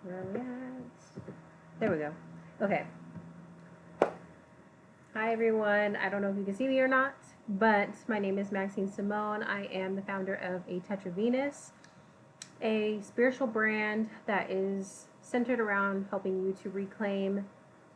Where are we at? There we go. Okay. Hi, everyone. I don't know if you can see me or not, but my name is Maxine Simone. I am the founder of A Touch of Venus, a spiritual brand that is centered around helping you to reclaim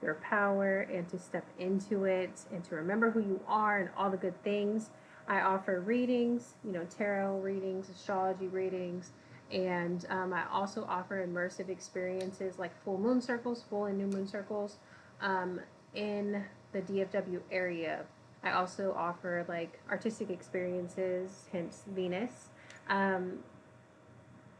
your power and to step into it and to remember who you are and all the good things. I offer readings, tarot readings, astrology readings, and I also offer immersive experiences like full moon circles, full and new moon circles um, in the DFW area. I also offer like artistic experiences, hence Venus. Um,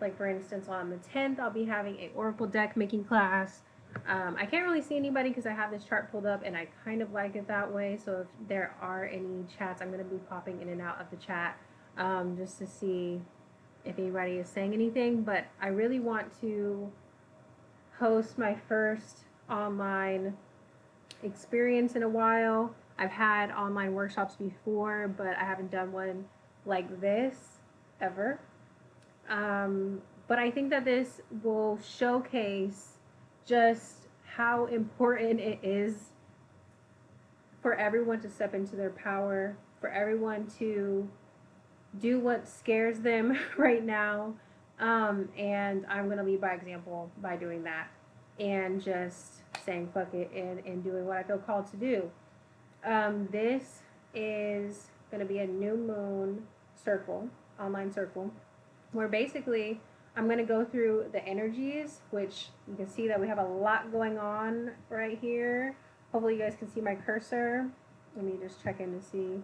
like for instance, on the 10th, I'll be having a Oracle deck making class. I can't really see anybody because I have this chart pulled up and I kind of like it that way. So if there are any chats, I'm going to be popping in and out of the chat just to see if anybody is saying anything. But I really want to host my first online experience in a while. I've had online workshops before, but I haven't done one like this ever. But I think that this will showcase just how important it is for everyone to step into their power, for everyone to do what scares them right now. And I'm going to lead by example by doing that and just saying fuck it and doing what I feel called to do. This is going to be a new moon circle, online circle, where basically I'm going to go through the energies, which you can see that we have a lot going on right here. Hopefully you guys can see my cursor. Let me just check in to see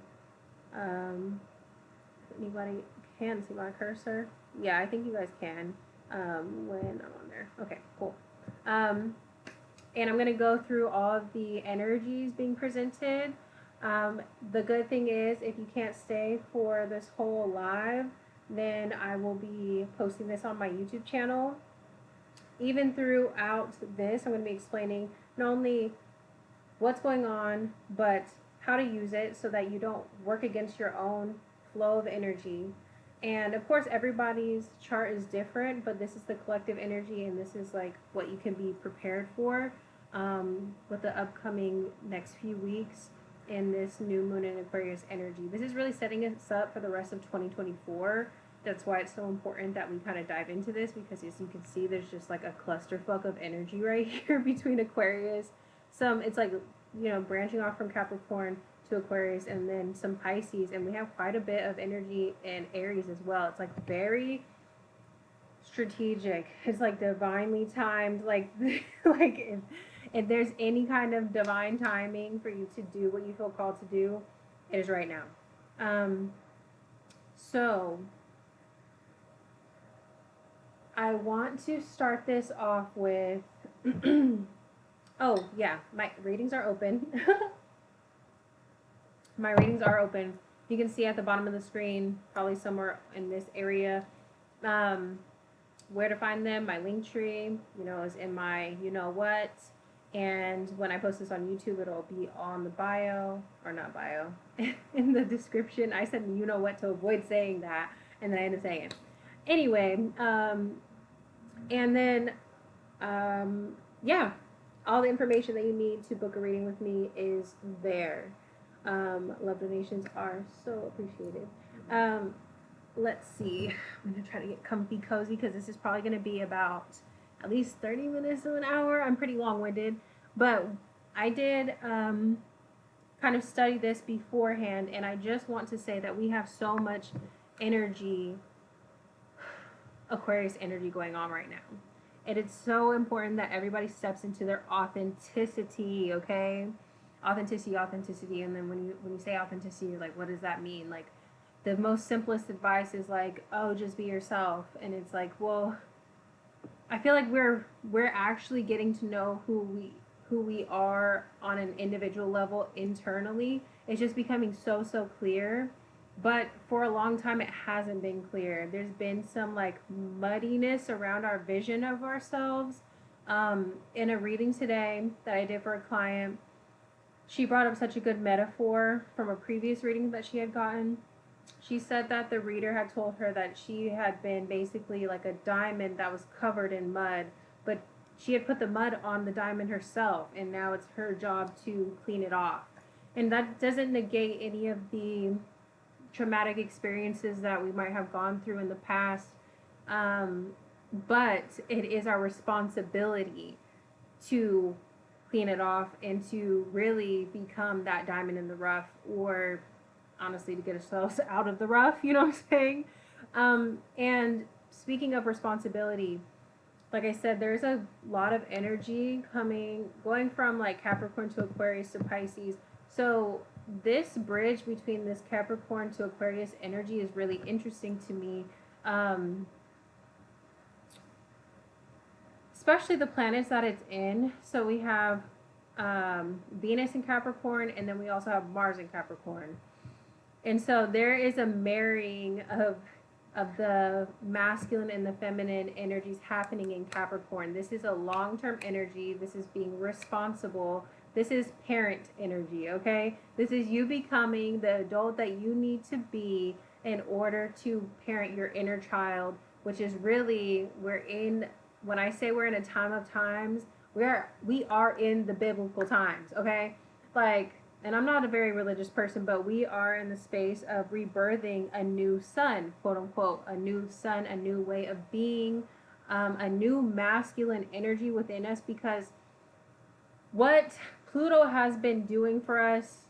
if anybody can see my cursor. Yeah, I think you guys can when I'm on there. Okay, cool. And I'm going to go through all of the energies being presented. The good thing is, if you can't stay for this whole live, then I will be posting this on my YouTube channel. Even throughout this, I'm going to be explaining not only what's going on, but how to use it so that you don't work against your own flow of energy. And of course, everybody's chart is different, but this is the collective energy, and this is like what you can be prepared for with the upcoming next few weeks in this new moon and Aquarius energy. This is really setting us up for the rest of 2024. That's why it's so important that we kind of dive into this, because as you can see, there's just like a clusterfuck of energy right here between Aquarius. It's like, branching off from Capricorn to Aquarius, and then some Pisces, and we have quite a bit of energy in Aries as well. It's like very strategic. It's like divinely timed. Like if there's any kind of divine timing for you to do what you feel called to do, it is right now. So I want to start this off with oh yeah, my readings are open. My readings are open. You can see at the bottom of the screen, probably somewhere in this area, where to find them. My link tree, is in my what. And when I post this on YouTube, it'll be on the bio, or not bio, in the description. I said what to avoid saying that, and then I ended up saying it. Anyway, and then, yeah, all the information that you need to book a reading with me is there. Love donations are so appreciated. Let's see. I'm going to try to get comfy cozy because this is probably going to be about at least 30 minutes to an hour. I'm pretty long-winded, but I did kind of study this beforehand, and I just want to say that we have so much energy, Aquarius energy going on right now. And it's so important that everybody steps into their authenticity, okay? Authenticity. And then when you say authenticity, you're like, what does that mean? Like, the most simplest advice is like, oh, just be yourself. And it's like, well, I feel like we're actually getting to know who we are on an individual level internally. It's just becoming so clear. But for a long time, it hasn't been clear. There's been some like muddiness around our vision of ourselves. In a reading today that I did for a client, she brought up such a good metaphor from a previous reading that she had gotten. She said that the reader had told her that she had been basically like a diamond that was covered in mud but she had put the mud on the diamond herself, and now it's her job to clean it off. And that doesn't negate any of the traumatic experiences that we might have gone through in the past. Um, but it is our responsibility to clean it off and to really become that diamond in the rough, or honestly, to get ourselves out of the rough, you know what I'm saying? And speaking of responsibility, like I said, there's a lot of energy going from like Capricorn to Aquarius to Pisces. So this bridge between this Capricorn to Aquarius energy is really interesting to me. Um, Especially the planets that it's in. So we have Venus in Capricorn, and then we also have Mars in Capricorn. And so there is a marrying of the masculine and the feminine energies happening in Capricorn. This is a long-term energy. This is being responsible. This is parent energy, okay? This is you becoming the adult that you need to be in order to parent your inner child, which is really, when I say we're in a time of times, we are in the biblical times, okay? Like, and I'm not a very religious person, but we are in the space of rebirthing a new sun, quote unquote, a new sun, a new way of being, a new masculine energy within us, because what Pluto has been doing for us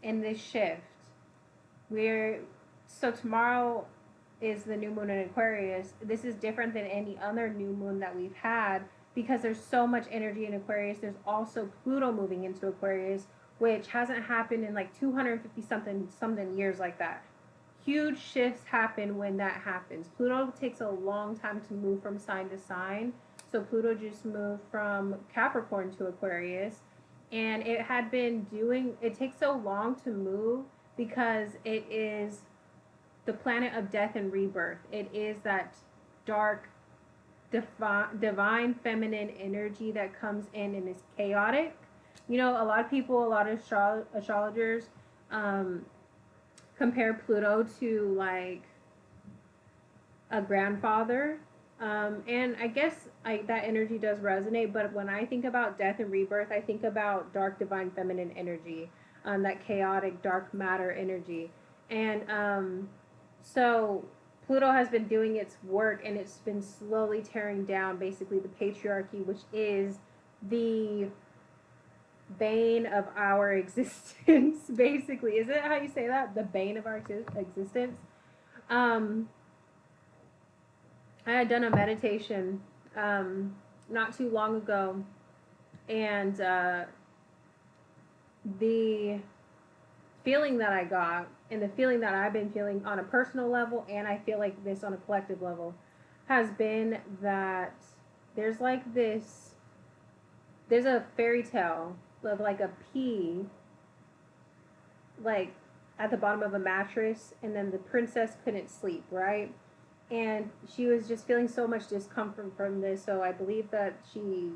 in this shift, so tomorrow is the new moon in Aquarius. This is different than any other new moon that we've had because there's so much energy in Aquarius. There's also Pluto moving into Aquarius, which hasn't happened in like 250 something years like that. Huge shifts happen when that happens. Pluto takes a long time to move from sign to sign. So Pluto just moved from Capricorn to Aquarius, and it takes so long to move because it is the planet of death and rebirth. It is that dark, divine feminine energy that comes in and is chaotic. You know, a lot of people, a lot of astrologers compare Pluto to like a grandfather. And I guess that energy does resonate, but when I think about death and rebirth, I think about dark, divine feminine energy, that chaotic, dark matter energy. And so Pluto has been doing its work, and it's been slowly tearing down basically the patriarchy, which is the bane of our existence, basically. Is it how you say that? The bane of our existence? I had done a meditation not too long ago, and the feeling that I got, and the feeling that I've been feeling on a personal level, and I feel like this on a collective level, has been that there's a fairy tale of like a pea, like at the bottom of a mattress, and then the princess couldn't sleep, right? And she was just feeling so much discomfort from this, so I believe that she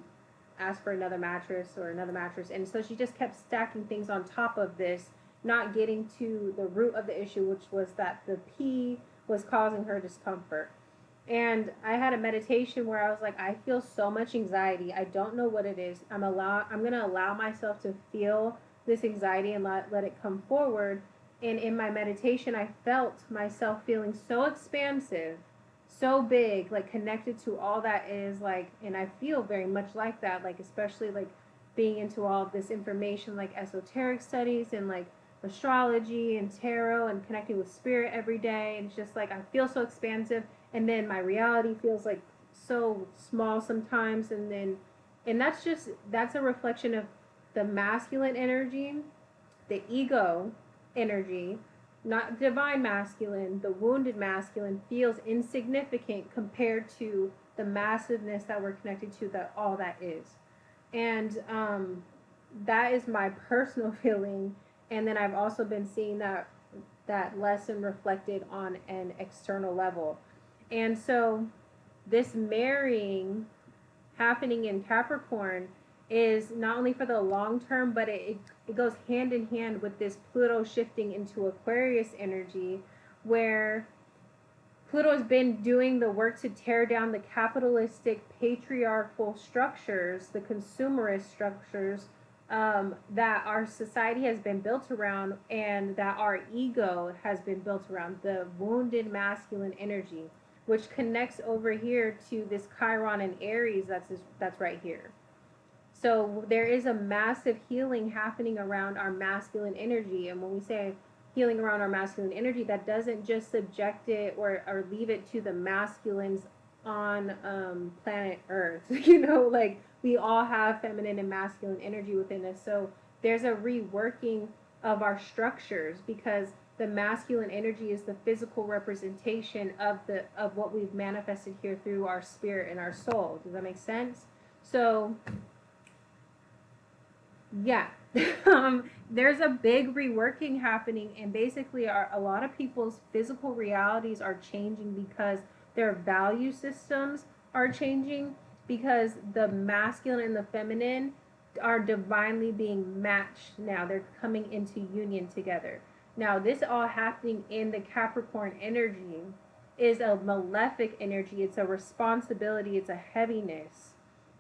asked for another mattress, and so she just kept stacking things on top of this, not getting to the root of the issue, which was that the pea was causing her discomfort. And I had a meditation where I was like, I feel so much anxiety. I don't know what it is. I'm going to allow myself to feel this anxiety and let it come forward. And in my meditation, I felt myself feeling so expansive, so big, like connected to all that is like, and I feel very much like that, like especially like being into all of this information, like esoteric studies and like astrology and tarot and connecting with spirit every day. And it's just like I feel so expansive, and then my reality feels like so small sometimes, and that's a reflection of the masculine energy, the ego energy, not divine masculine. The wounded masculine feels insignificant compared to the massiveness that we're connected to, that all that is. And that is my personal feeling. And then I've also been seeing that lesson reflected on an external level. And so this marrying happening in Capricorn is not only for the long term, but it goes hand in hand with this Pluto shifting into Aquarius energy, where Pluto has been doing the work to tear down the capitalistic patriarchal structures, the consumerist structures that our society has been built around, and that our ego has been built around, the wounded masculine energy, which connects over here to this Chiron and Aries that's right here. So there is a massive healing happening around our masculine energy. And when we say healing around our masculine energy, that doesn't just subject it or leave it to the masculines on planet Earth. You know, like we all have feminine and masculine energy within us. So there's a reworking of our structures, because the masculine energy is the physical representation of what we've manifested here through our spirit and our soul. Does that make sense? So yeah. There's a big reworking happening, and basically, a lot of people's physical realities are changing because their value systems are changing, because the masculine and the feminine are divinely being matched now. They're coming into union together. Now, this all happening in the Capricorn energy is a malefic energy. It's a responsibility. It's a heaviness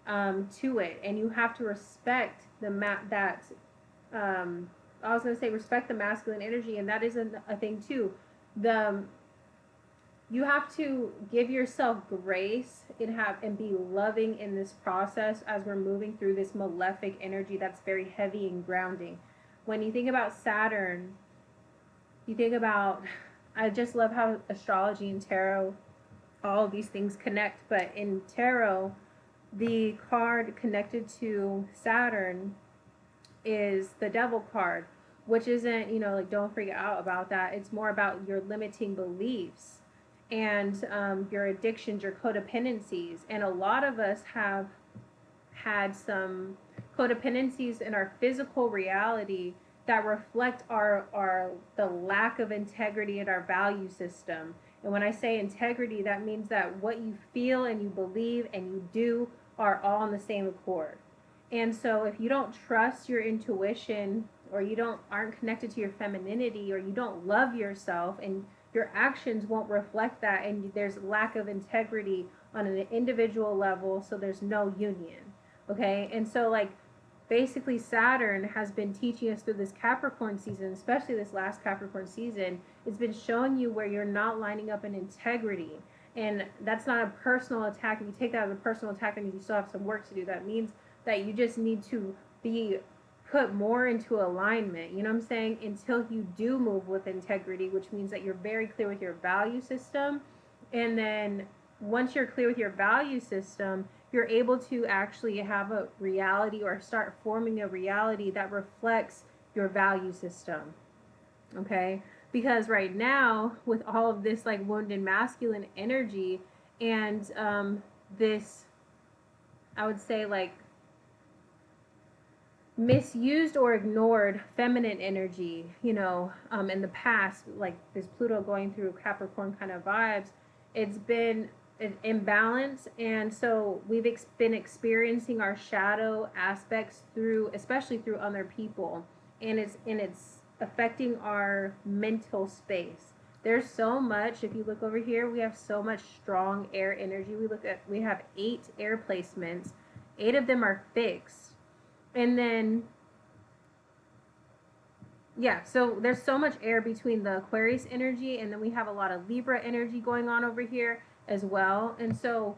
to it, and you have to respect that. I was going to say respect the masculine energy, and that is a thing too. The You have to give yourself grace and be loving in this process as we're moving through this malefic energy that's very heavy and grounding. When you think about Saturn, you think about, I just love how astrology and tarot, all of these things connect, but in tarot, the card connected to Saturn is the Devil card, which isn't, like, don't freak out about that. It's more about your limiting beliefs and your addictions, your codependencies. And a lot of us have had some codependencies in our physical reality that reflect the lack of integrity in our value system. And when I say integrity, that means that what you feel and you believe and you do are all in the same accord. And so if you don't trust your intuition, or you aren't connected to your femininity, or you don't love yourself, and your actions won't reflect that, and there's lack of integrity on an individual level, so there's no union. Okay? And so, like, basically Saturn has been teaching us through this Capricorn season, especially this last Capricorn season. It's been showing you where you're not lining up in integrity. And that's not a personal attack. If you take that as a personal attack, that means you still have some work to do. That means that you just need to be put more into alignment, you know what I'm saying, until you do move with integrity, which means that you're very clear with your value system. And then once you're clear with your value system, you're able to actually have a reality, or start forming a reality that reflects your value system. Okay? Because right now, with all of this, like, wounded masculine energy and this, I would say, like, misused or ignored feminine energy, in the past, like this Pluto going through Capricorn kind of vibes, it's been an imbalance. And so we've been experiencing our shadow aspects especially through other people, and it's affecting our mental space. There's so much. If you look over here, we have so much strong air energy. We have 8 air placements. 8 of them are fixed. And then, yeah, so there's so much air between the Aquarius energy, and then we have a lot of Libra energy going on over here as well. And so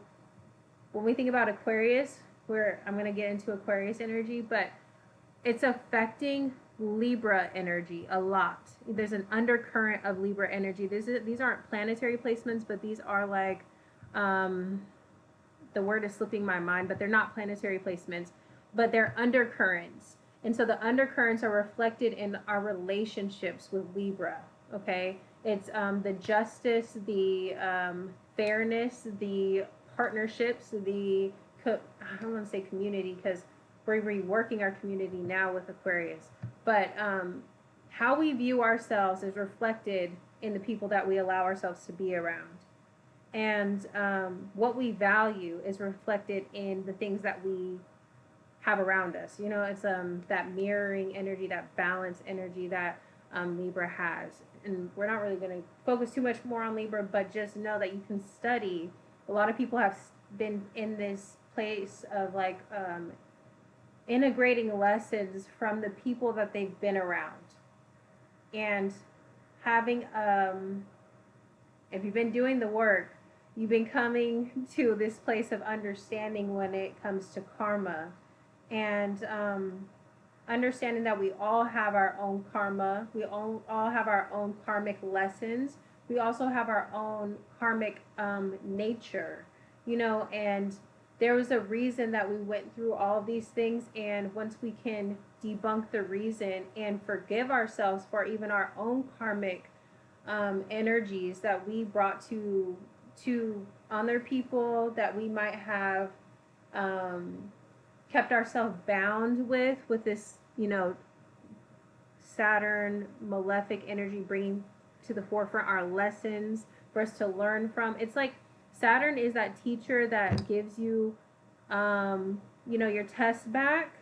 when we think about Aquarius, I'm going to get into Aquarius energy, but it's affecting Libra energy a lot. There's an undercurrent of Libra energy. These aren't planetary placements, but these are like, the word is slipping my mind, but they're not planetary placements, but they're undercurrents. And so the undercurrents are reflected in our relationships with Libra, okay? It's the justice, the fairness, the partnerships, I don't want to say community, because we're reworking our community now with Aquarius. But how we view ourselves is reflected in the people that we allow ourselves to be around. And what we value is reflected in the things that we have around us. It's that mirroring energy, that balance energy that Libra has. and we're not really going to focus too much more on Libra, but just know that you can study. A lot of people have been in this place of like integrating lessons from the people that they've been around, and having if you've been doing the work, you've been coming to this place of understanding when it comes to karma, and understanding that we all have our own karma, we all have our own karmic lessons, we also have our own karmic nature, you know, and there was a reason that we went through all of these things, and once we can debunk the reason and forgive ourselves for even our own karmic energies that we brought to other people, that we might have kept ourselves bound with this, you know, Saturn malefic energy, bringing to the forefront our lessons for us to learn from. It's like Saturn is that teacher that gives you, you know, your test back,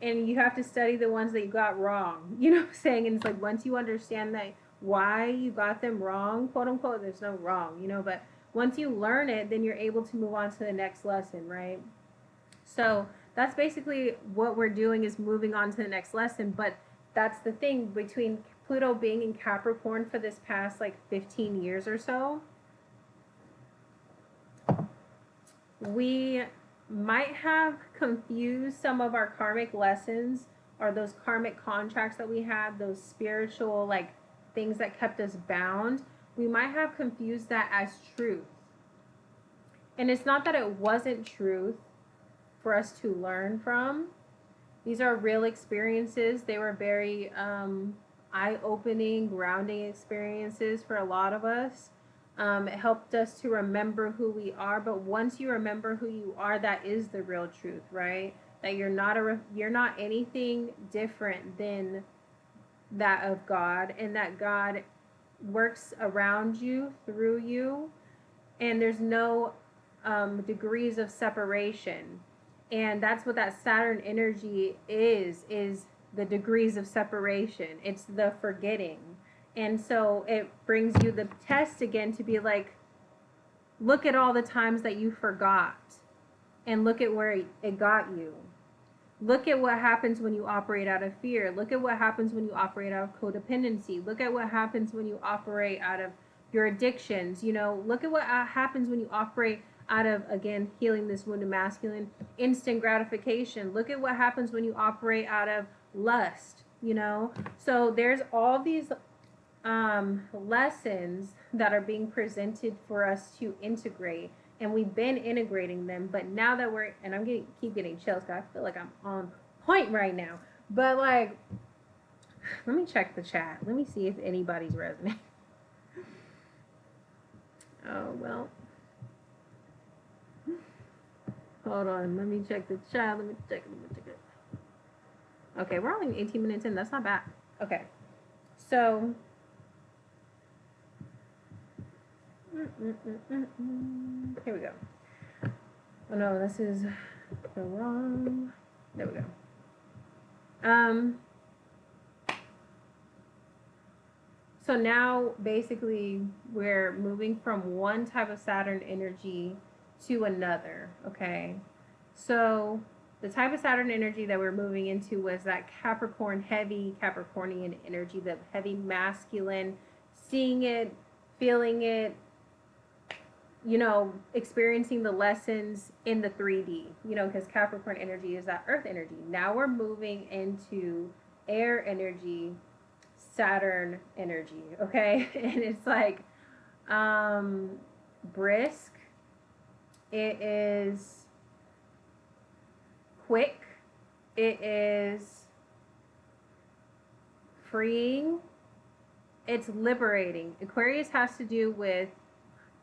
and you have to study the ones that you got wrong. You know what I'm saying? And it's like, once you understand that why you got them wrong, quote unquote, there's no wrong, you know, but once you learn it, then you're able to move on to the next lesson, right? So that's basically what we're doing, is moving on to the next lesson. But that's the thing, between Pluto being in Capricorn for this past like 15 years or so, we might have confused some of our karmic lessons, or those karmic contracts that we had, those spiritual like things that kept us bound. We might have confused that as truth. And it's not that it wasn't truth for us to learn from. These are real experiences. They were very eye-opening, grounding experiences for a lot of us. It helped us to remember who we are. But once you remember who you are, that is the real truth, right? That you're not anything different than that of God, and that God works around you, through you, and there's no degrees of separation. And that's what that Saturn energy is the degrees of separation. It's the forgetting. And so it brings you the test again to be like, look at all the times that you forgot, and look at where it got you. Look at what happens when you operate out of fear. Look at what happens when you operate out of codependency. Look at what happens when you operate out of your addictions. You know, look at what happens when you operate out of, again, healing this wounded masculine, instant gratification. Look at what happens when you operate out of lust, you know. So there's all these lessons that are being presented for us to integrate, and we've been integrating them. But now that we're, and I'm keep getting chills because I feel like I'm on point right now, but like, let me check the chat, let me see if anybody's resonating. Oh well, hold on, let me check the chat. Let me check it. Okay, we're only 18 minutes in. That's not bad. Okay, so here we go. Oh no, this is the wrong. There we go. So now basically we're moving from one type of Saturn energy to another. Okay, so the type of Saturn energy that we're moving into was that Capricorn, heavy Capricornian energy, the heavy masculine, seeing it, feeling it, you know, experiencing the lessons in the 3D, you know, because Capricorn energy is that earth energy. Now we're moving into air energy, Saturn energy, okay? And it's like brisk. It is quick. It is freeing. It's liberating. Aquarius has to do with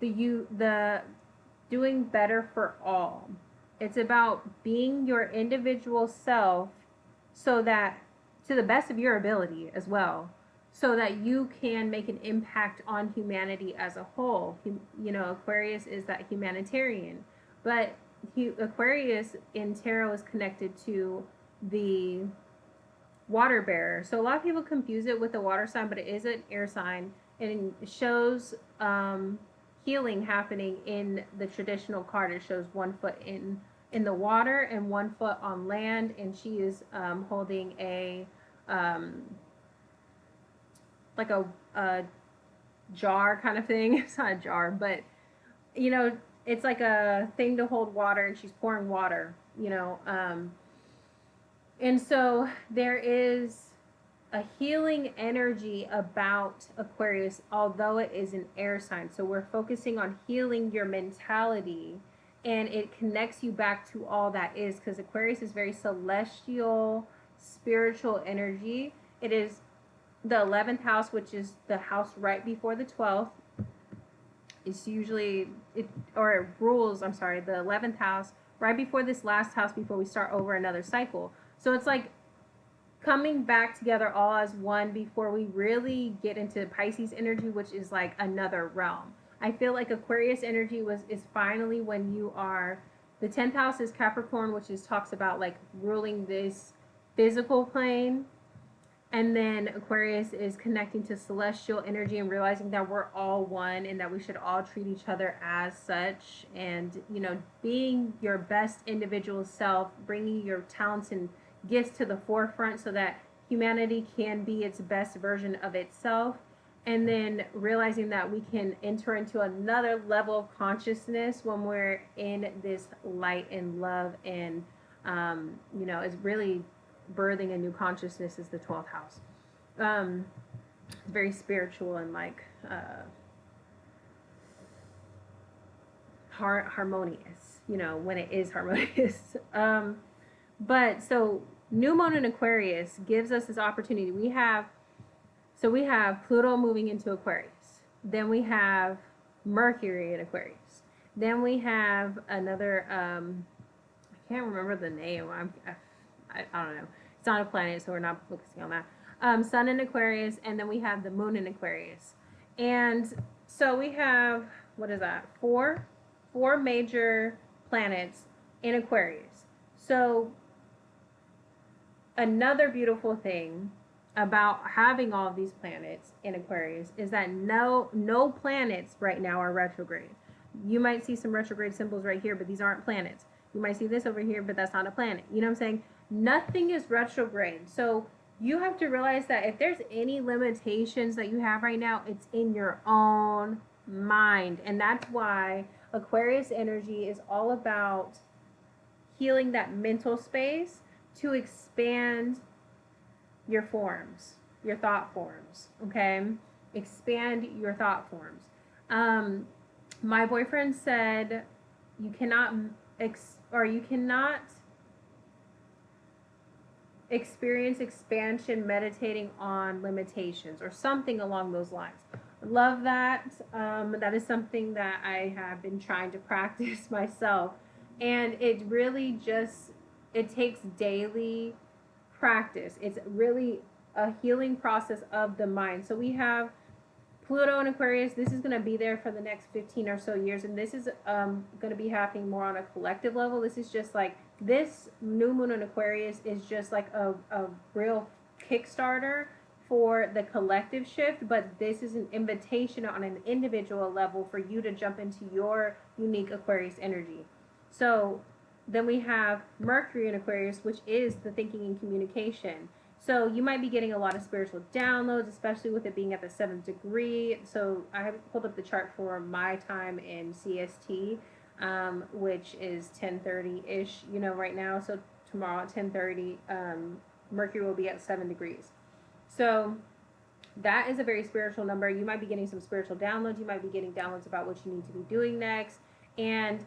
the doing better for all. It's about being your individual self, so that, to the best of your ability as well, so that you can make an impact on humanity as a whole. You know, Aquarius is that humanitarian, but Aquarius in tarot is connected to the water bearer. So a lot of people confuse it with a water sign, but it is an air sign, and it shows healing happening in the traditional card. It shows 1 foot in the water and 1 foot on land, and she is holding a um, like a jar kind of thing. It's not a jar, but you know, it's like a thing to hold water, and she's pouring water. And so there is a healing energy about Aquarius, although it is an air sign. So we're focusing on healing your mentality, and it connects you back to all that is, because Aquarius is very celestial, spiritual energy. It is the 11th house, which is the house right before the 12th. It's usually, it rules, I'm sorry, the 11th house right before this last house before we start over another cycle. So it's like coming back together all as one before we really get into Pisces energy, which is like another realm. I feel like Aquarius energy is finally when you are, the 10th house is Capricorn, which is talks about like ruling this physical plane. And then Aquarius is connecting to celestial energy and realizing that we're all one and that we should all treat each other as such. And, being your best individual self, bringing your talents and gifts to the forefront so that humanity can be its best version of itself. And then realizing that we can enter into another level of consciousness when we're in this light and love. And, it's really birthing a new consciousness is the 12th house. Very spiritual and like harmonious, when it is harmonious. But so new moon in Aquarius gives us this opportunity. We have Pluto moving into Aquarius. Then we have Mercury in Aquarius. Then we have another I can't remember the name. I don't know. It's not a planet, so we're not focusing on that. Sun in Aquarius, and then we have the moon in Aquarius. And so we have, what is that? Four major planets in Aquarius. So another beautiful thing about having all of these planets in Aquarius is that no planets right now are retrograde. You might see some retrograde symbols right here, but these aren't planets. You might see this over here, but that's not a planet. You know what I'm saying? Nothing is retrograde. So you have to realize that if there's any limitations that you have right now, it's in your own mind. And that's why Aquarius energy is all about healing that mental space to expand your forms, your thought forms, okay? Expand your thought forms. My boyfriend said you cannot experience expansion meditating on limitations or something along those lines. Love that. That is something that I have been trying to practice myself. And it really it takes daily practice. It's really a healing process of the mind. So we have Pluto in Aquarius. This is going to be there for the next 15 or so years, and this is going to be happening more on a collective level. This is just like, this new moon in Aquarius is just like a real Kickstarter for the collective shift, but this is an invitation on an individual level for you to jump into your unique Aquarius energy. So then we have Mercury in Aquarius, which is the thinking and communication. So you might be getting a lot of spiritual downloads, especially with it being at the 7th degree. So I have pulled up the chart for my time in CST, which is 10:30-ish, right now. So tomorrow at 10:30, Mercury will be at 7 degrees. So that is a very spiritual number. You might be getting some spiritual downloads. You might be getting downloads about what you need to be doing next. And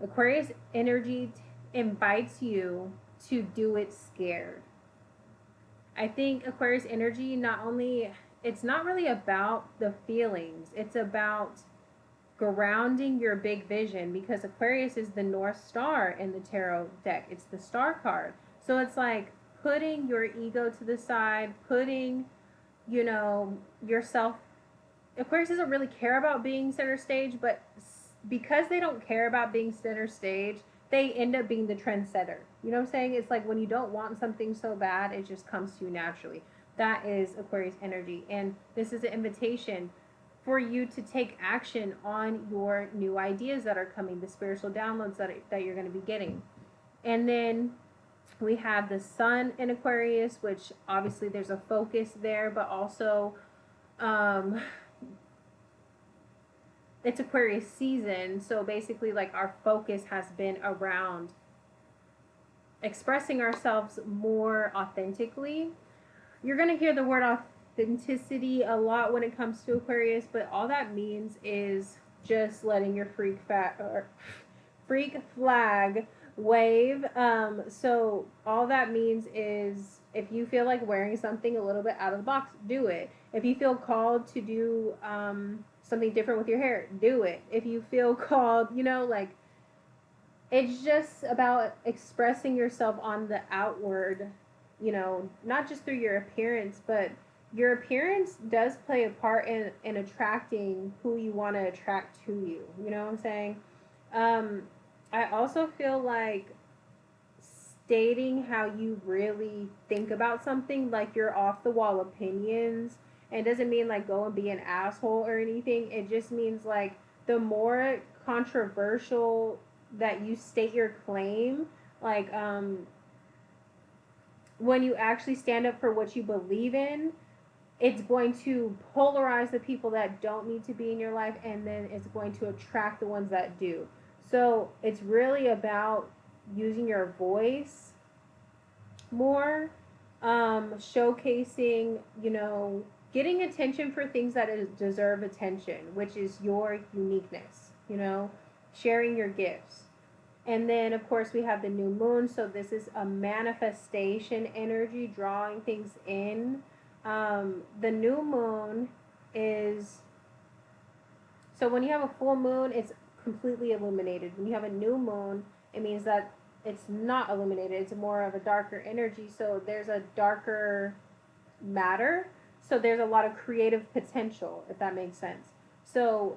Aquarius energy invites you to do it scared. I think Aquarius energy it's not really about the feelings. It's about grounding your big vision, because Aquarius is the North Star in the tarot deck. It's the star card. So it's like putting your ego to the side, putting, yourself. Aquarius doesn't really care about being center stage, but because they don't care about being center stage, they end up being the trendsetter. You know what I'm saying? It's like when you don't want something so bad, it just comes to you naturally. That is Aquarius energy. And this is an invitation for you to take action on your new ideas that are coming, the spiritual downloads that you're going to be getting. And then we have the sun in Aquarius, which obviously there's a focus there, but also um, it's Aquarius season. So basically, like, our focus has been around expressing ourselves more authentically. You're going to hear the word authenticity a lot when it comes to Aquarius, but all that means is just letting your freak flag wave. So all that means is if you feel like wearing something a little bit out of the box, do it. If you feel called to do something different with your hair, do it. If you feel called, like, it's just about expressing yourself on the outward, not just through your appearance, but your appearance does play a part in attracting who you want to attract to you. You know what I'm saying? I also feel like stating how you really think about something, like your off the wall opinions, and it doesn't mean like go and be an asshole or anything. It just means like the more controversial that you state your claim, like when you actually stand up for what you believe in, it's going to polarize the people that don't need to be in your life, and then it's going to attract the ones that do. So it's really about using your voice more, showcasing, getting attention for things that deserve attention, which is your uniqueness, sharing your gifts. And then, of course, we have the new moon. So this is a manifestation energy, drawing things in. The new moon is, so when you have a full moon, it's completely illuminated. When you have a new moon, it means that it's not illuminated. It's more of a darker energy. So there's a darker matter. So there's a lot of creative potential, if that makes sense. So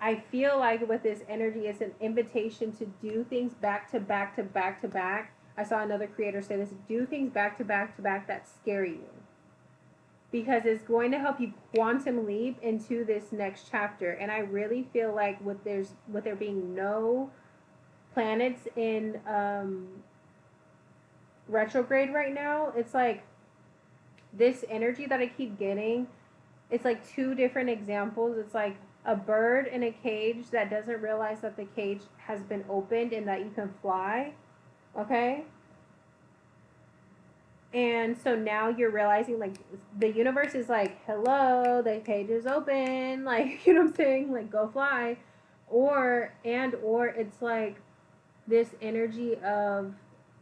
I feel like with this energy, it's an invitation to do things back to back to back to back. I saw another creator say this: do things back to back to back that scare you, because it's going to help you quantum leap into this next chapter. And I really feel like with there being no planets in retrograde right now, it's like this energy that I keep getting, it's like two different examples. It's like a bird in a cage that doesn't realize that the cage has been opened and that you can fly. Okay? And so now you're realizing, like, the universe is like, hello, the cage is open. Like, you know what I'm saying? Like, go fly. Or it's like this energy of,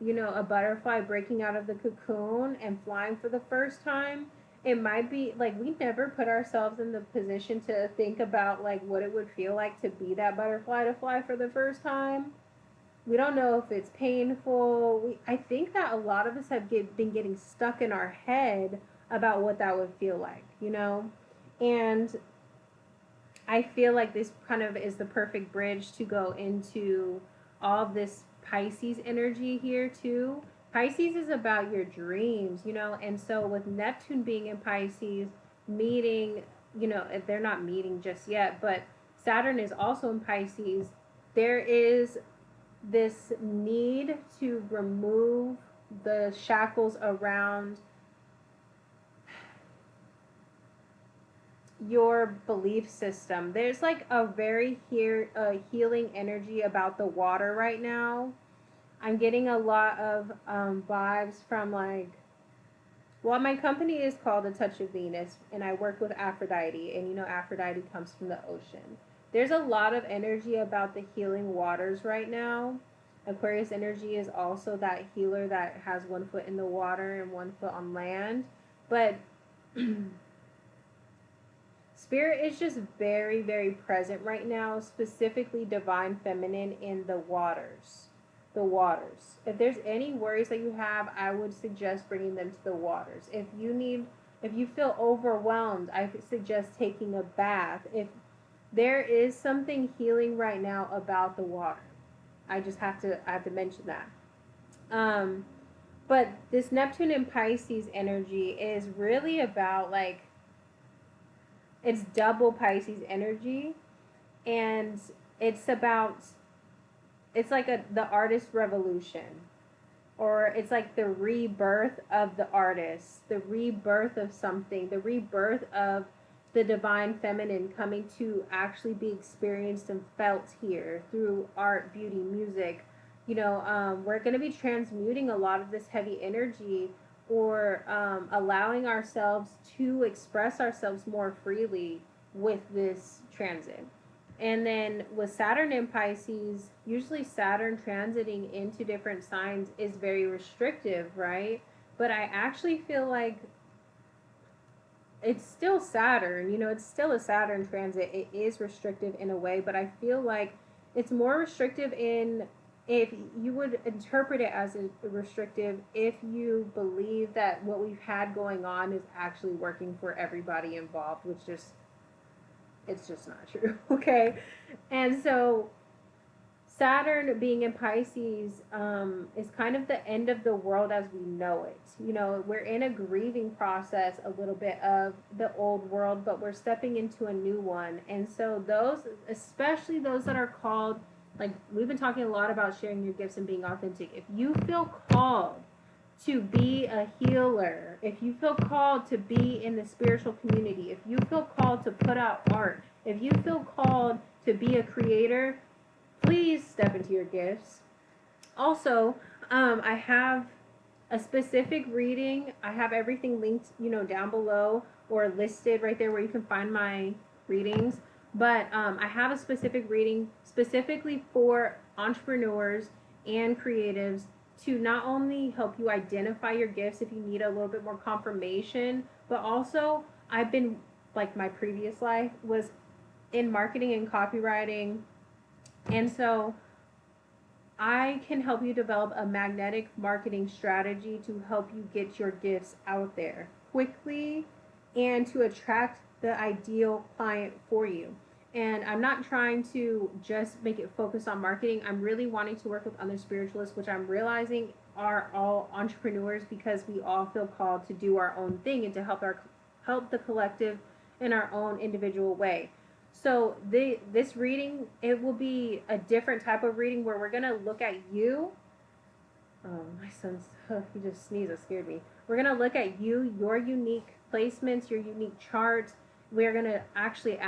a butterfly breaking out of the cocoon and flying for the first time. It might be like we never put ourselves in the position to think about like what it would feel like to be that butterfly, to fly for the first time. We don't know if it's painful. I think that a lot of us have been getting stuck in our head about what that would feel like, And I feel like this kind of is the perfect bridge to go into all of this Pisces energy here too. Pisces is about your dreams, and so with Neptune being in Pisces, meeting, they're not meeting just yet, but Saturn is also in Pisces. There is this need to remove the shackles around your belief system. There's like a very healing energy about the water right now. I'm getting a lot of vibes from like, well, my company is called A Touch of Venus, and I work with Aphrodite, and Aphrodite comes from the ocean. There's a lot of energy about the healing waters right now. Aquarius energy is also that healer that has one foot in the water and one foot on land. But Spirit is just very, very present right now, specifically divine feminine in the waters. The waters. If there's any worries that you have, I would suggest bringing them to the waters. If you feel overwhelmed, I suggest taking a bath. If there is something healing right now about the water, I have to mention that. Um, but this Neptune and Pisces energy is really about like it's double Pisces energy, and it's about it's like the artist revolution, or it's like the rebirth of the artist, the rebirth of something, the rebirth of the divine feminine coming to actually be experienced and felt here through art, beauty, music. We're going to be transmuting a lot of this heavy energy, or allowing ourselves to express ourselves more freely with this transit. And then with Saturn in Pisces, usually Saturn transiting into different signs is very restrictive, right? But I actually feel like it's still Saturn, it's still a Saturn transit. It is restrictive in a way, but I feel like it's more restrictive in, if you would interpret it as a restrictive, if you believe that what we've had going on is actually working for everybody involved, which just it's just not true. Okay. And so Saturn being in Pisces is kind of the end of the world as we know it. We're in a grieving process a little bit of the old world, but we're stepping into a new one. And so those, especially those that are called, like we've been talking a lot about sharing your gifts and being authentic. If you feel called to be a healer, if you feel called to be in the spiritual community, if you feel called to put out art, if you feel called to be a creator, please step into your gifts. Also, I have a specific reading. I have everything linked, down below or listed right there where you can find my readings. But I have a specific reading specifically for entrepreneurs and creatives to not only help you identify your gifts if you need a little bit more confirmation, but also I've been, like my previous life was in marketing and copywriting. And so I can help you develop a magnetic marketing strategy to help you get your gifts out there quickly and to attract the ideal client for you. And I'm not trying to just make it focus on marketing. I'm really wanting to work with other spiritualists, which I'm realizing are all entrepreneurs, because we all feel called to do our own thing and to help the collective in our own individual way. So this reading, it will be a different type of reading where we're gonna look at you. Oh, my son's he just sneezed. It scared me. We're gonna look at you, your unique placements, your unique charts. We're gonna actually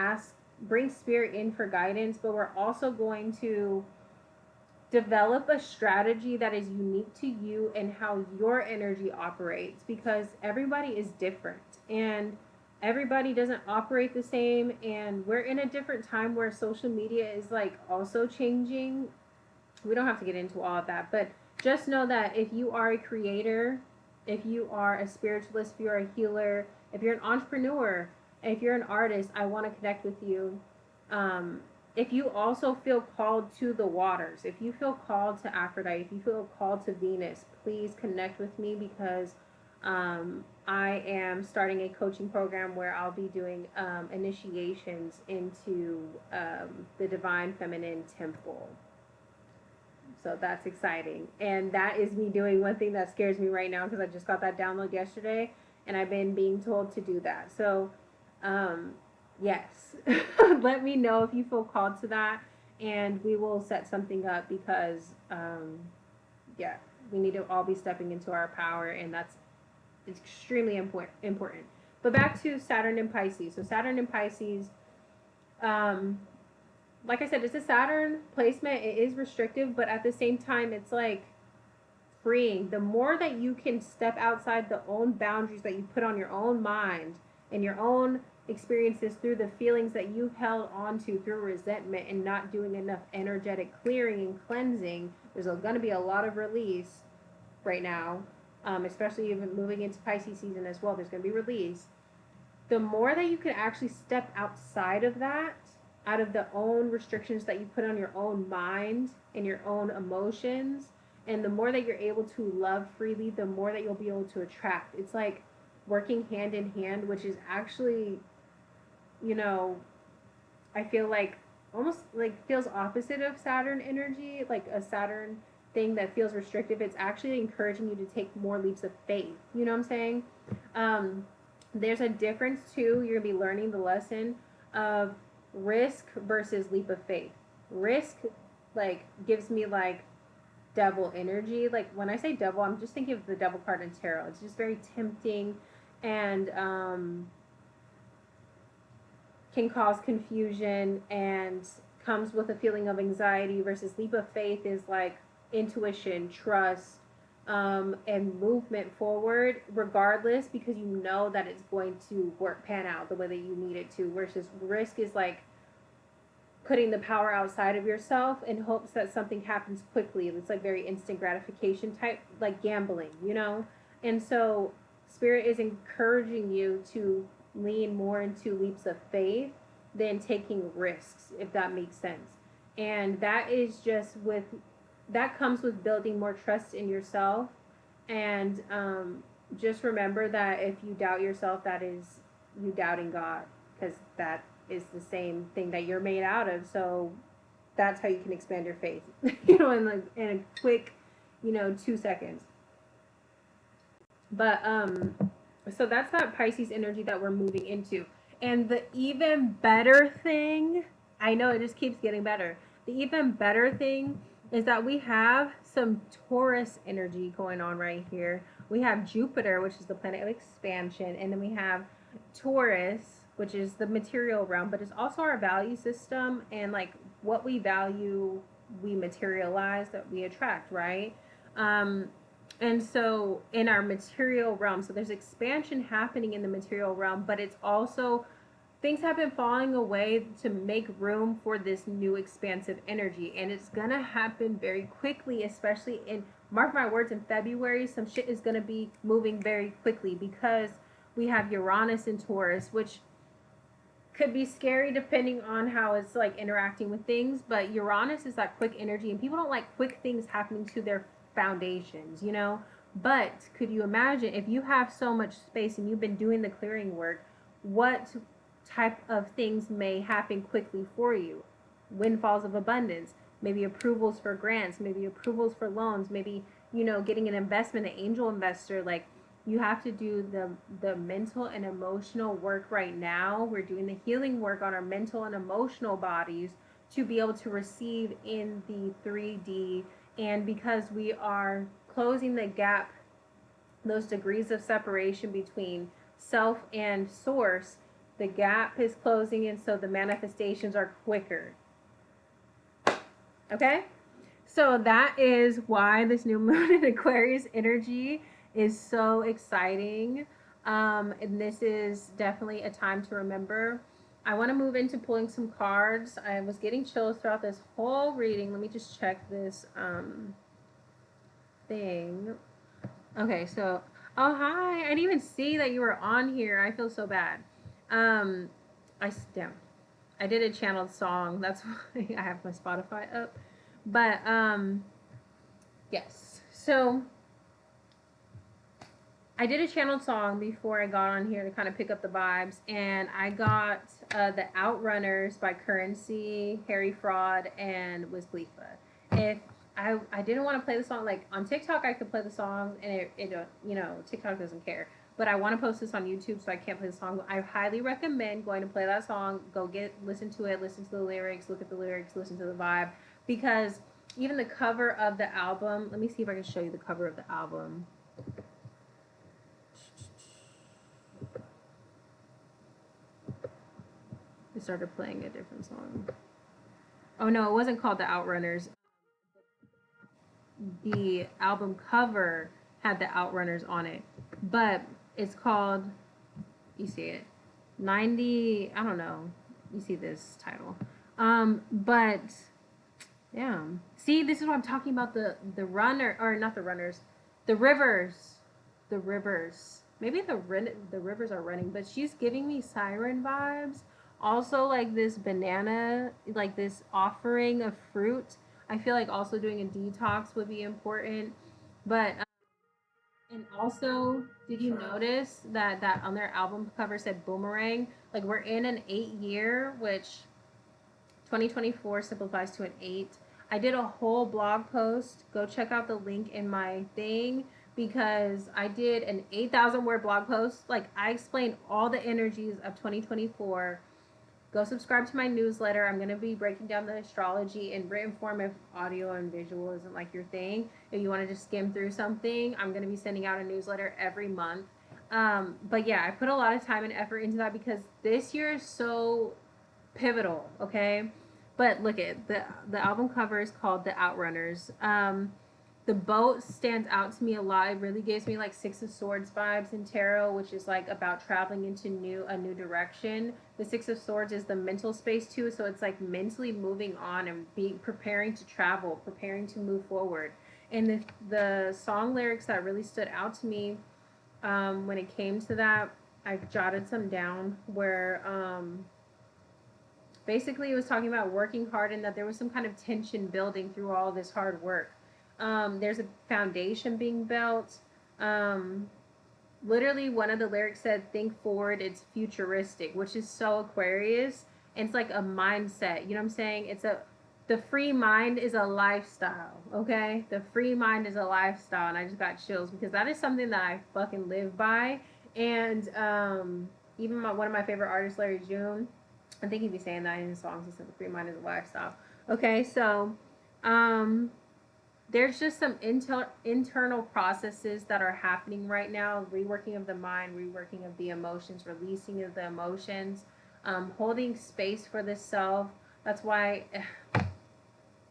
bring spirit in for guidance, but we're also going to develop a strategy that is unique to you and how your energy operates, because everybody is different and everybody doesn't operate the same, and we're in a different time where social media is like also changing. We don't have to get into all of that, but just know that if you are a creator, if you are a spiritualist, if you're a healer, if you're an entrepreneur, if you're an artist, I want to connect with you. If you also feel called to the waters, if you feel called to Aphrodite, if you feel called to Venus, please connect with me, because I am starting a coaching program where I'll be doing initiations into the Divine Feminine Temple. So that's exciting. And that is me doing one thing that scares me right now, because I just got that download yesterday and I've been being told to do that. So, yes, let me know if you feel called to that, and we will set something up, because, yeah, we need to all be stepping into our power, and that's extremely important. But back to Saturn and Pisces. So Saturn and Pisces, like I said, it's a Saturn placement. It is restrictive, but at the same time, it's like freeing. The more that you can step outside the own boundaries that you put on your own mind and your own experiences through the feelings that you've held onto through resentment and not doing enough energetic clearing and cleansing, there's going to be a lot of release right now, especially even moving into Pisces season as well. There's going to be release. The more that you can actually step outside of that, out of the own restrictions that you put on your own mind and your own emotions, and the more that you're able to love freely, the more that you'll be able to attract. It's like working hand in hand, which is actually, I feel like almost like feels opposite of Saturn energy, like a Saturn thing that feels restrictive. It's actually encouraging you to take more leaps of faith. You know what I'm saying? Um, there's a difference too. You're gonna be learning the lesson of risk versus leap of faith. Risk, like, gives me like devil energy. Like when I say devil, I'm just thinking of the devil card in tarot. It's just very tempting and can cause confusion and comes with a feeling of anxiety, versus leap of faith is like intuition, trust, and movement forward regardless, because you know that it's going to pan out the way that you need it to, versus risk is like putting the power outside of yourself in hopes that something happens quickly. It's like very instant gratification type, like gambling, you know? And so Spirit is encouraging you to lean more into leaps of faith than taking risks, if that makes sense. And that is just with, that comes with building more trust in yourself. And just remember that if you doubt yourself, that is you doubting God, because that is the same thing that you're made out of. So that's how you can expand your faith, you know, in like in a quick, 2 seconds. But so that's that Pisces energy that we're moving into. And the even better thing, I know it just keeps getting better. The even better thing is that we have some Taurus energy going on right here. We have Jupiter, which is the planet of expansion, and then we have Taurus, which is the material realm, but it's also our value system, and like what we value, we materialize, that we attract, right? Um, and so in our material realm, so there's expansion happening in the material realm, but it's also things have been falling away to make room for this new expansive energy. And it's going to happen very quickly, especially in, mark my words, in February. Some shit is going to be moving very quickly because we have Uranus in Taurus, which could be scary depending on how it's like interacting with things. But Uranus is that quick energy, and people don't like quick things happening to their foundations, you know? But could you imagine if you have so much space and you've been doing the clearing work, what type of things may happen quickly for you? Windfalls of abundance, maybe approvals for grants, maybe approvals for loans, maybe, getting an investment, an angel investor. Like, you have to do the mental and emotional work right now. We're doing the healing work on our mental and emotional bodies to be able to receive in the 3D. And because we are closing the gap, those degrees of separation between self and source, the gap is closing, and so the manifestations are quicker. Okay? So that is why this new moon in Aquarius energy is so exciting. And this is definitely a time to remember. I want to move into pulling some cards. I was getting chills throughout this whole reading. Let me just check this thing. Okay, so, oh, hi. I didn't even see that you were on here. I feel so bad. Um, damn. I did a channeled song. That's why I have my Spotify up. But, yes. So, I did a channeled song before I got on here to kind of pick up the vibes, and I got the Outrunners by Currency, Harry Fraud, and Wiz Khalifa. If I didn't want to play the song, like on TikTok I could play the song, and TikTok doesn't care. But I want to post this on YouTube, so I can't play the song. I highly recommend going to play that song. Go listen to it, listen to the lyrics, look at the lyrics, listen to the vibe, because even the cover of the album. Let me see if I can show you the cover of the album. They started playing a different song. Oh no, it wasn't called the Outrunners. The album cover had the Outrunners on it, but it's called, you see it, 90, I don't know, you see this title. But yeah, see, this is what I'm talking about, the runner, or not the runners, the rivers, the rivers. Maybe the rivers are running, but she's giving me siren vibes. Also, like this banana, like this offering of fruit. I feel like also doing a detox would be important. But and also, did you notice that on their album cover said boomerang? Like, we're in an 8 year, which 2024 simplifies to an 8. I did a whole blog post. Go check out the link in my thing because I did an 8,000 word blog post. Like, I explained all the energies of 2024. Go subscribe to my newsletter. I'm going to be breaking down the astrology in written form if audio and visual isn't like your thing. If you want to just skim through something, I'm going to be sending out a newsletter every month. But yeah, I put a lot of time and effort into that because this year is so pivotal, okay? But look at the album cover is called The Outrunners. The boat stands out to me a lot. It really gives me like Six of Swords vibes in tarot, which is like about traveling into a new direction. The Six of Swords is the mental space too, so it's like mentally moving on and preparing to travel, preparing to move forward. And the song lyrics that really stood out to me when it came to that, I jotted some down where basically it was talking about working hard and that there was some kind of tension building through all this hard work. There's a foundation being built. Literally, one of the lyrics said, "Think forward, it's futuristic," which is so Aquarius. And it's like a mindset. You know what I'm saying? The free mind is a lifestyle. Okay, the free mind is a lifestyle, and I just got chills because that is something that I fucking live by. And even one of my favorite artists, Larry June, I think he'd be saying that in his songs. He said the free mind is a lifestyle. Okay, so there's just some internal processes that are happening right now. Reworking of the mind, reworking of the emotions, releasing of the emotions, holding space for the self. That's why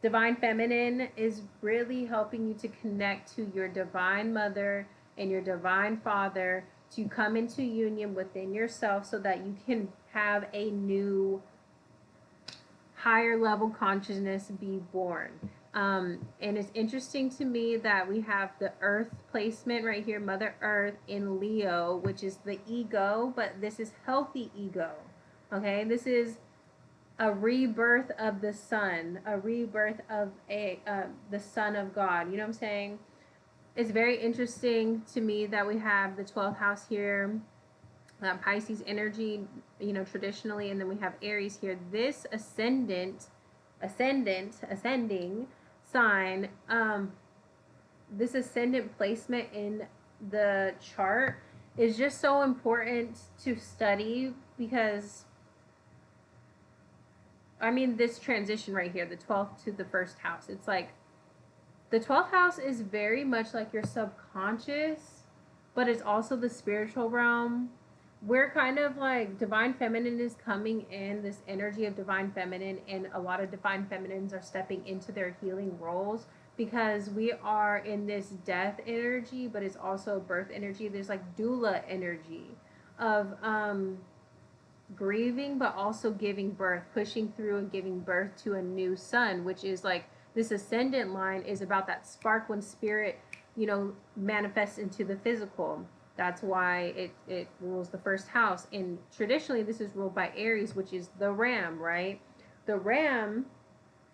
Divine Feminine is really helping you to connect to your Divine Mother and your Divine Father to come into union within yourself so that you can have a new higher level consciousness be born. And it's interesting to me that we have the Earth placement right here, Mother Earth in Leo, which is the ego, but this is healthy ego. Okay, this is a rebirth of the sun, a rebirth of the Son of God. You know what I'm saying? It's very interesting to me that we have the 12th house here, Pisces energy, you know, traditionally, and then we have Aries here. This ascending sign, this ascendant placement in the chart is just so important to study because, I mean, this transition right here, the 12th to the first house, it's like the 12th house is very much like your subconscious, but it's also the spiritual realm. We're kind of like Divine Feminine is coming in, this energy of Divine Feminine, and a lot of Divine Feminines are stepping into their healing roles because we are in this death energy, but it's also birth energy. There's like doula energy of grieving, but also giving birth, pushing through and giving birth to a new son, which is like this ascendant line is about that spark when spirit, you know, manifests into the physical. That's why it rules the first house. And traditionally, this is ruled by Aries, which is the ram, right? The ram,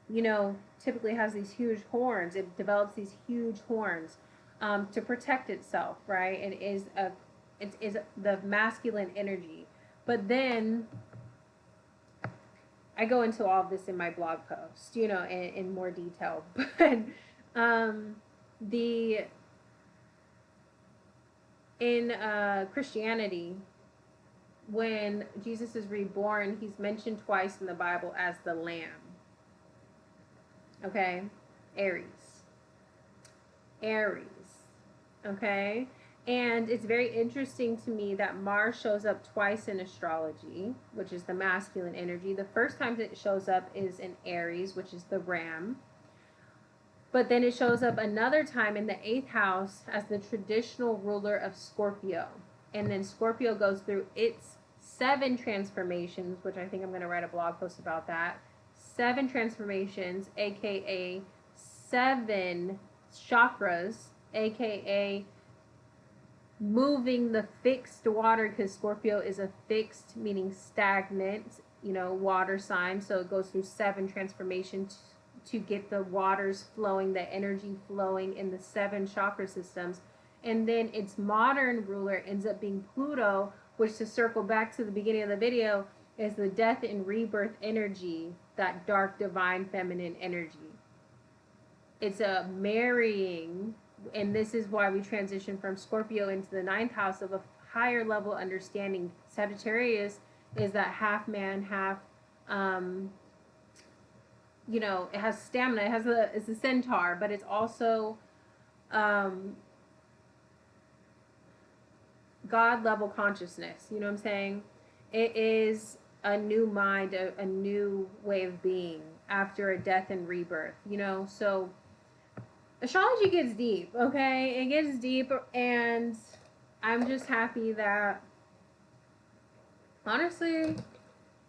you know, typically has these huge horns. It develops these huge horns to protect itself, right? It is the masculine energy. But then I go into all of this in my blog post, you know, in more detail. But in Christianity, when Jesus is reborn, he's mentioned twice in the Bible as the Lamb. Okay? Aries. Okay? And it's very interesting to me that Mars shows up twice in astrology, which is the masculine energy. The first time it shows up is in Aries, which is the ram. But then it shows up another time in the 8th house as the traditional ruler of Scorpio. And then Scorpio goes through its 7 transformations, which I think I'm going to write a blog post about that. 7 transformations, aka 7 chakras, aka moving the fixed water, because Scorpio is a fixed, meaning stagnant, you know, water sign. So it goes through 7 transformations to get the waters flowing, the energy flowing in the 7 chakra systems. And then its modern ruler ends up being Pluto, which, to circle back to the beginning of the video, is the death and rebirth energy that dark divine feminine energy. It's a marrying, and this is why we transition from Scorpio into the ninth house of a higher level understanding. Sagittarius is that half man, half, you know, it has stamina. It's a centaur, but it's also um, God level consciousness. You know what I'm saying? It is a new mind, a new way of being after a death and rebirth. You know, so astrology gets deep. Okay, it gets deep, and I'm just happy that, honestly,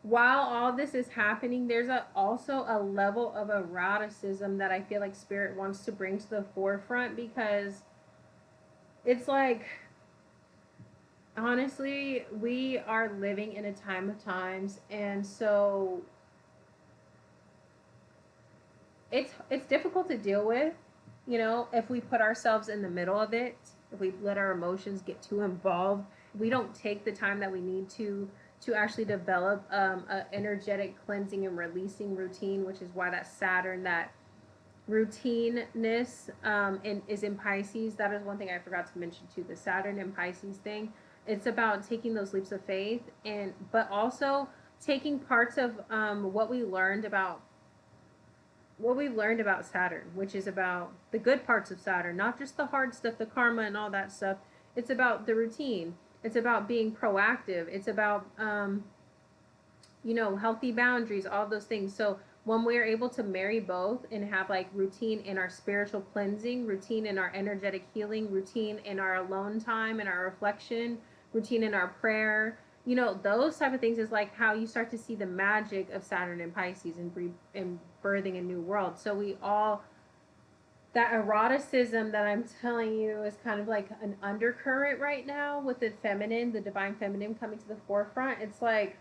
while all this is happening, there's also a level of eroticism that I feel like spirit wants to bring to the forefront, because it's like, honestly, we are living in a time of times, and so it's difficult to deal with, you know, if we put ourselves in the middle of it, if we let our emotions get too involved, we don't take the time that we need to actually develop a energetic cleansing and releasing routine, which is why that Saturn, that routineness, is in Pisces. That is one thing I forgot to mention too. The Saturn and Pisces thing. It's about taking those leaps of faith, and but also taking parts of what we learned about Saturn, which is about the good parts of Saturn, not just the hard stuff, the karma and all that stuff. It's about the routine. It's about being proactive. It's about, you know, healthy boundaries, all those things. So when we're able to marry both and have like routine in our spiritual cleansing, routine in our energetic healing, routine in our alone time and our reflection, routine in our prayer, you know, those type of things is like how you start to see the magic of Saturn and Pisces and birthing a new world. So we all, that eroticism that I'm telling you is kind of like an undercurrent right now with the feminine, the divine feminine coming to the forefront. It's like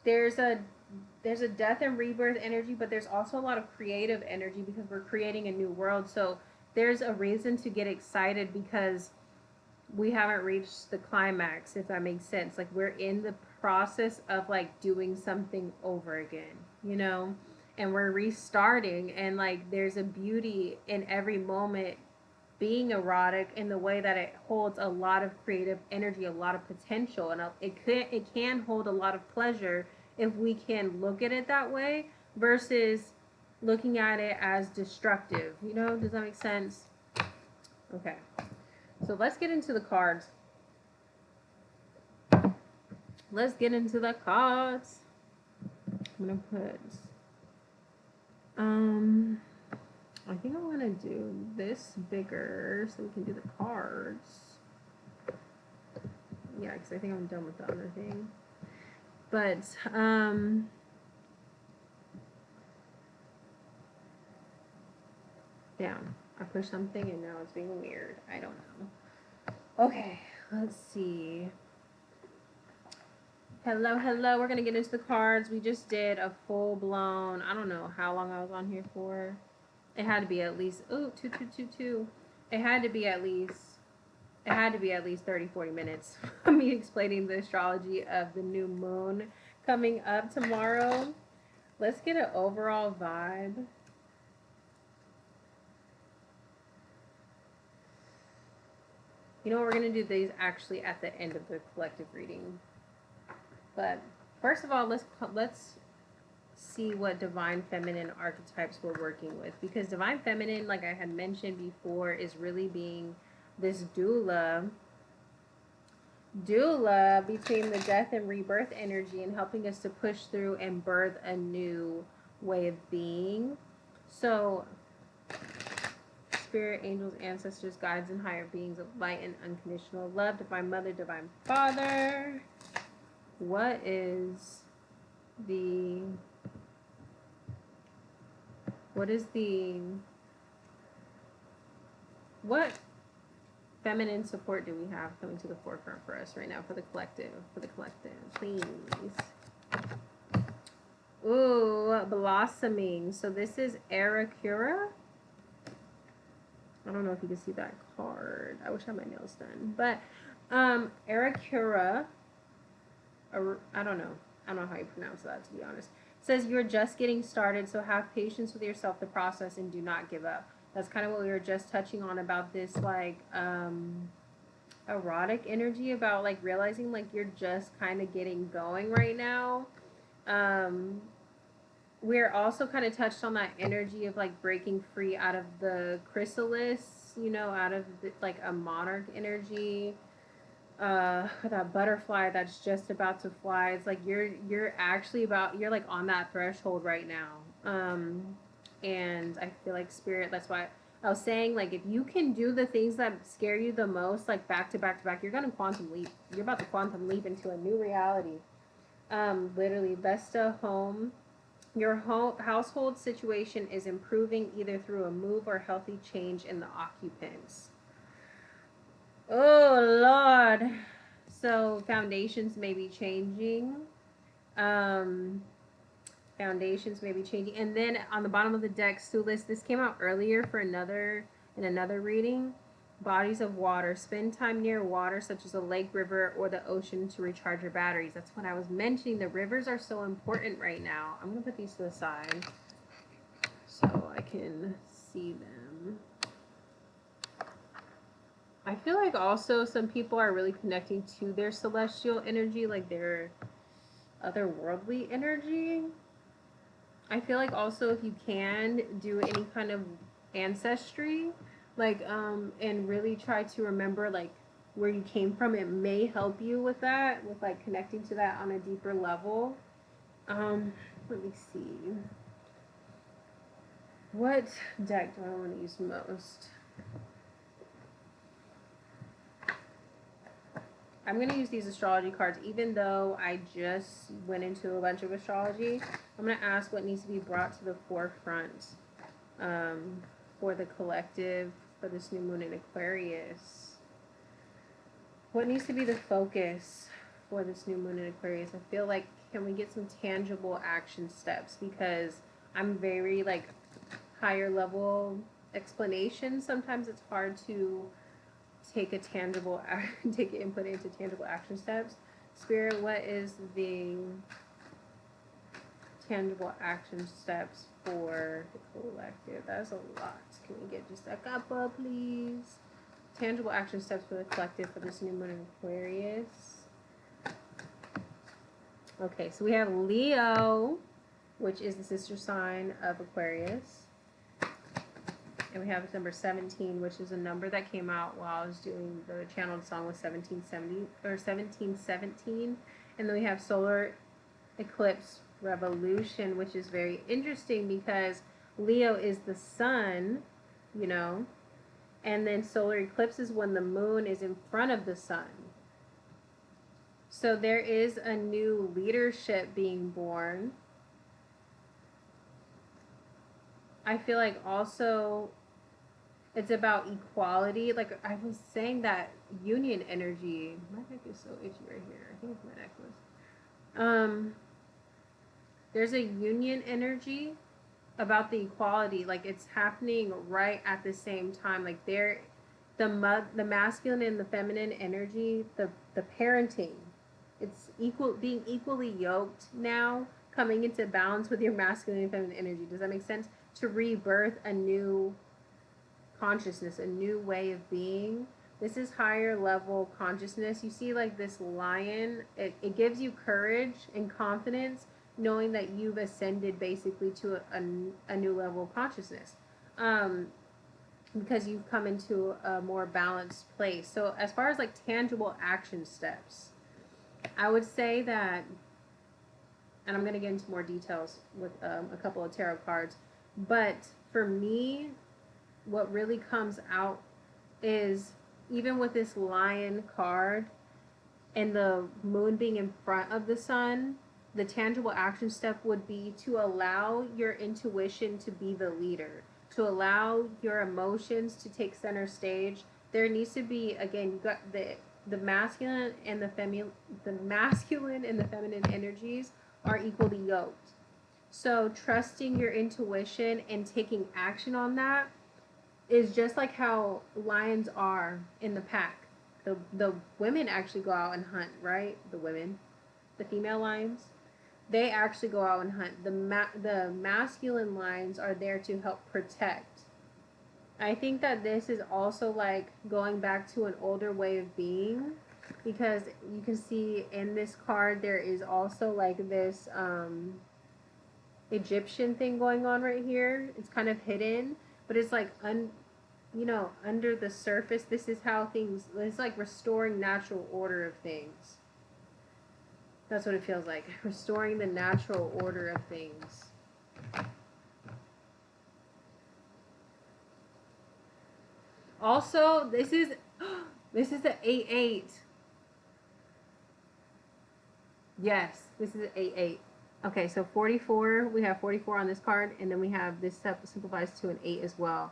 there's a death and rebirth energy, but there's also a lot of creative energy because we're creating a new world. So there's a reason to get excited because we haven't reached the climax, if that makes sense. Like we're in the process of like doing something over again, you know, and we're restarting, and like there's a beauty in every moment being erotic in the way that it holds a lot of creative energy, a lot of potential, and it can hold a lot of pleasure if we can look at it that way versus looking at it as destructive. You know, does that make sense? Okay. So let's get into the cards. Let's get into the cards. I'm gonna put I think I want to do this bigger so we can do the cards. Yeah, because I think I'm done with the other thing. But damn, I pushed something and now it's being weird. I don't know. Okay, let's see. Hello, hello. We're going to get into the cards. We just did a full blown, I don't know how long I was on here for. It had to be at least, ooh, 2222. It had to be at least 30, 40 minutes of me explaining the astrology of the new moon coming up tomorrow. Let's get an overall vibe. You know what, we're going to do these actually at the end of the collective reading. But first of all, let's see what divine feminine archetypes we're working with, because divine feminine, like I had mentioned before, is really being this doula between the death and rebirth energy and helping us to push through and birth a new way of being. So spirit, angels, ancestors, guides, and higher beings of light and unconditional love, divine mother, divine father. What feminine support do we have coming to the forefront for us right now for the collective, please? Ooh, blossoming. So this is Arakura. I don't know if you can see that card. I wish I had my nails done. But Arakura, I don't know how you pronounce that, to be honest. says you're just getting started, so have patience with yourself, the process, and do not give up. That's kind of what we were just touching on about this, like, erotic energy, about like realizing like you're just kind of getting going right now. Um, we're also kind of touched on that energy of like breaking free out of the chrysalis, you know, out of the, like a monarch energy, that butterfly that's just about to fly. It's like you're actually about, you're like on that threshold right now. And I feel like spirit, that's why I was saying, like, if you can do the things that scare you the most, like back to back to back, you're gonna quantum leap. You're about to quantum leap into a new reality. Literally, Vesta home. Your household situation is improving either through a move or healthy change in the occupants. Oh Lord. So foundations may be changing. Um, foundations may be changing. And then on the bottom of the deck, Sulis, this came out earlier for another reading. Bodies of water. Spend time near water, such as a lake, river, or the ocean, to recharge your batteries. That's what I was mentioning. The rivers are so important right now. I'm going to put these to the side so I can see them. I feel like also some people are really connecting to their celestial energy, like their otherworldly energy. I feel like also if you can do any kind of ancestry, like and really try to remember like where you came from, it may help you with that, with like connecting to that on a deeper level. Let me see. What deck do I want to use most? I'm going to use these astrology cards, even though I just went into a bunch of astrology. I'm going to ask what needs to be brought to the forefront for the collective for this new moon in Aquarius. What needs to be the focus for this new moon in Aquarius? I feel like, can we get some tangible action steps? Because I'm very like higher level explanation. Sometimes it's hard to take input into tangible action steps. Spirit, what is the tangible action steps for the collective? That's a lot. Can we get just a couple, please? Tangible action steps for the collective for this new moon in Aquarius. Okay, so we have Leo, which is the sister sign of Aquarius. And we have number 17, which is a number that came out while I was doing the channeled song with 1770 or 1717. And then we have solar eclipse revolution, which is very interesting because Leo is the sun, you know, and then solar eclipse is when the moon is in front of the sun. So there is a new leadership being born. I feel like also it's about equality. Like I was saying, that union energy. My neck is so itchy right here. I think it's my necklace. There's a union energy about the equality. Like it's happening right at the same time. Like the masculine and the feminine energy, the parenting, it's being equally yoked now, coming into balance with your masculine and feminine energy. Does that make sense? To rebirth a new consciousness, a new way of being. This is higher level consciousness. You see like this lion, it gives you courage and confidence knowing that you've ascended basically to a new level of consciousness, because you've come into a more balanced place. So as far as like tangible action steps, I would say that, and I'm going to get into more details with a couple of tarot cards, but for me, what really comes out is, even with this lion card and the moon being in front of the sun, the tangible action step would be to allow your intuition to be the leader, to allow your emotions to take center stage. There needs to be, again, you got the masculine and the feminine energies are equally yoked. So trusting your intuition and taking action on that is just like how lions are in the pack. The women actually go out and hunt, right? The women, the female lions. They actually go out and hunt. The masculine lines are there to help protect. I think that this is also like going back to an older way of being, because you can see in this card there is also like this Egyptian thing going on right here. It's kind of hidden, but it's like under the surface. This is how things. It's like restoring natural order of things. That's what it feels like. Restoring the natural order of things. Also, this is the 8-8. Yes, this is an 8-8. Okay, so 44. We have 44 on this card, and then we have this simplifies to an 8 as well.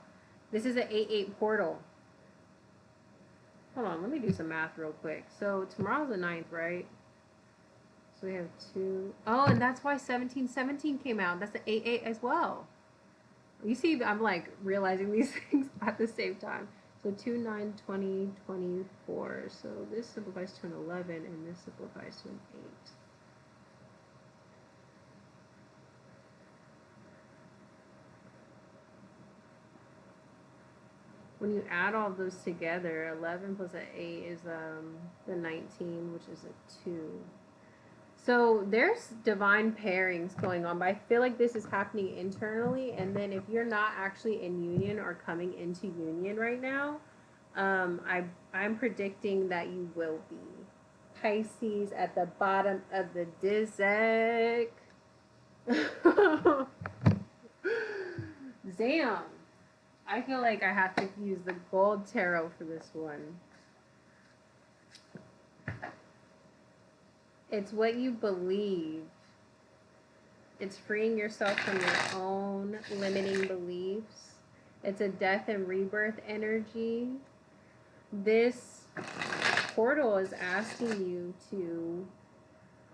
This is an 8-8 portal. Hold on, let me do some math real quick. So tomorrow's the 9th, right? So we have 2. Oh, and that's why 1717 came out. That's the 8-8 as well. You see, I'm like realizing these things at the same time. So 2, 9, 20, 24. So this simplifies to an 11, and this simplifies to an 8. When you add all of those together, 11 plus an 8 is the 19, which is a 2. So there's divine pairings going on, but I feel like this is happening internally. And then if you're not actually in union or coming into union right now, I'm predicting that you will be. Pisces at the bottom of the Dizek. Damn. I feel like I have to use the gold tarot for this one. It's what you believe. It's freeing yourself from your own limiting beliefs. It's a death and rebirth energy. This portal is asking you to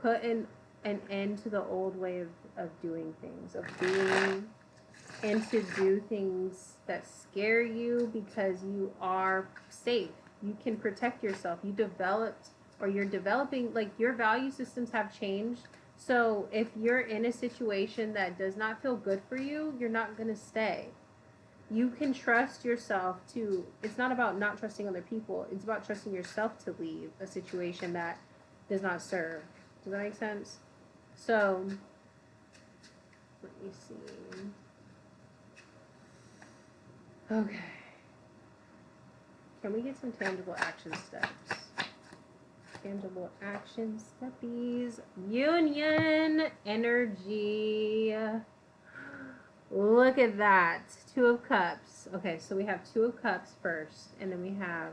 put an end to the old way of doing things, of being, and to do things that scare you because you are safe. You can protect yourself. You developed, or you're developing, like your value systems have changed. So if you're in a situation that does not feel good for you, you're not going to stay. You can trust yourself to, it's not about not trusting other people. It's about trusting yourself to leave a situation that does not serve. Does that make sense? So, let me see. Okay. Can we get some tangible action steps? Tangible action steppies. Union energy. Look at that. 2 of Cups. Okay, so we have 2 of Cups first, and then we have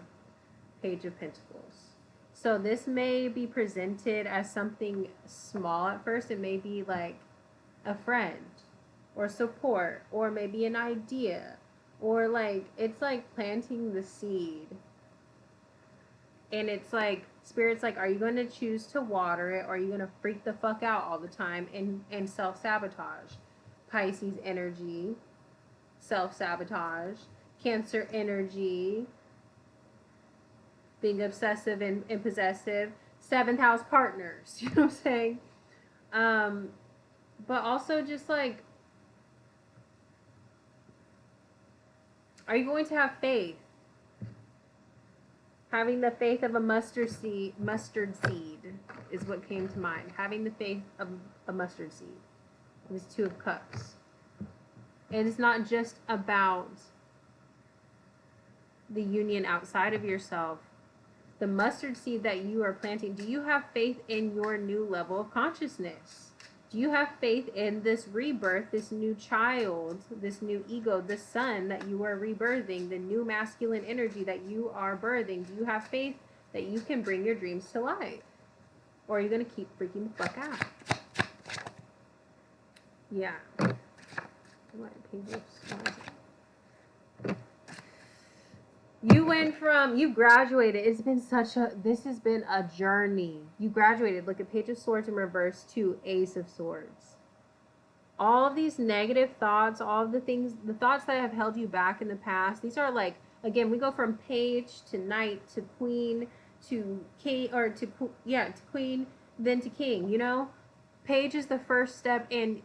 Page of Pentacles. So this may be presented as something small at first. It may be like a friend or support or maybe an idea, or like it's like planting the seed. And it's like Spirit's like, are you going to choose to water it, or are you going to freak the fuck out all the time and self-sabotage? Pisces energy, self-sabotage. Cancer energy, being obsessive and possessive. 7th house partners, you know what I'm saying? But also just like, are you going to have faith? Having the faith of a mustard seed is what came to mind. Having the faith of a mustard seed. It was 2 of Cups. And it's not just about the union outside of yourself. The mustard seed that you are planting, do you have faith in your new level of consciousness? Do you have faith in this rebirth, this new child, this new ego, this son that you are rebirthing, the new masculine energy that you are birthing? Do you have faith that you can bring your dreams to life? Or are you going to keep freaking the fuck out? Yeah. You went from, you graduated. This has been a journey. You graduated. Look at Page of Swords in reverse to Ace of Swords. All of these negative thoughts, all of the things, the thoughts that have held you back in the past, these are like, again, we go from Page to Knight to Queen to King, or to Queen, then to King, you know? Page is the first step, and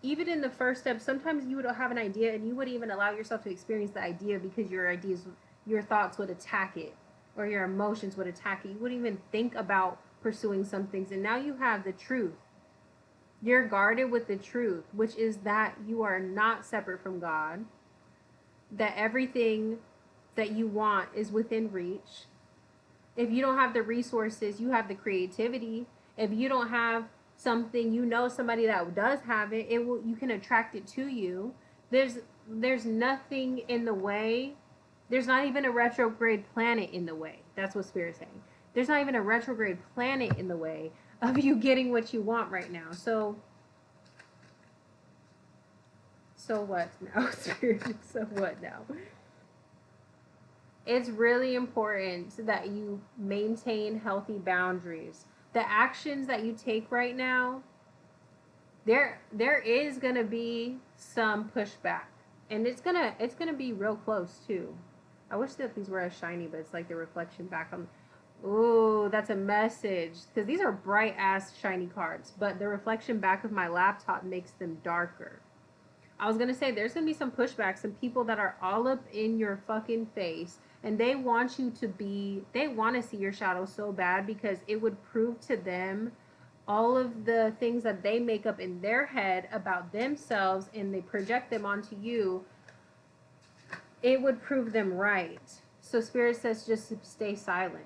even in the first step, sometimes you would have an idea and you wouldn't even allow yourself to experience the idea because your thoughts would attack it, or your emotions would attack it. You wouldn't even think about pursuing some things, and now you have the truth. You're guarded with the truth, which is that you are not separate from God, that everything that you want is within reach. If you don't have the resources, you have the creativity. If you don't have something, you know somebody that does have it, you can attract it to you. There's nothing in the way. There's not even a retrograde planet in the way. That's what Spirit's saying. There's not even a retrograde planet in the way of you getting what you want right now. So what now, Spirit? So what now? It's really important that you maintain healthy boundaries. The actions that you take right now, there is gonna be some pushback, and it's gonna be real close too. I wish that these were as shiny, but it's like the reflection back on. Ooh, that's a message, because these are bright ass shiny cards, but the reflection back of my laptop makes them darker. I was gonna say there's gonna be some pushback, some people that are all up in your fucking face, and they want you to be, they want to see your shadow so bad because it would prove to them all of the things that they make up in their head about themselves and they project them onto you. It would prove them right. So Spirit says just stay silent.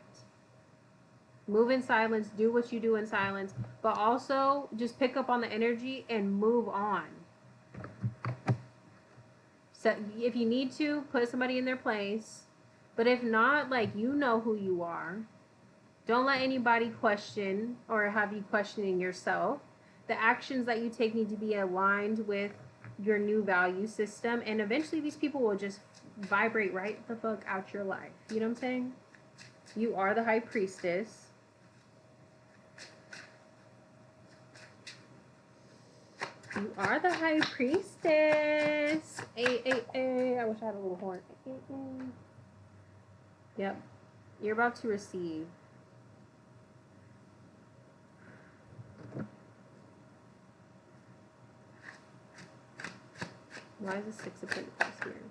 Move in silence, do what you do in silence, but also just pick up on the energy and move on. So if you need to, put somebody in their place. But if not, like, you know who you are. Don't let anybody question or have you questioning yourself. The actions that you take need to be aligned with your new value system. And eventually these people will just vibrate right the fuck out your life. You know what I'm saying? You are the high priestess. You are the high priestess. I wish I had a little horn. Yep. You're about to receive. Why is the Six of Pentacles here?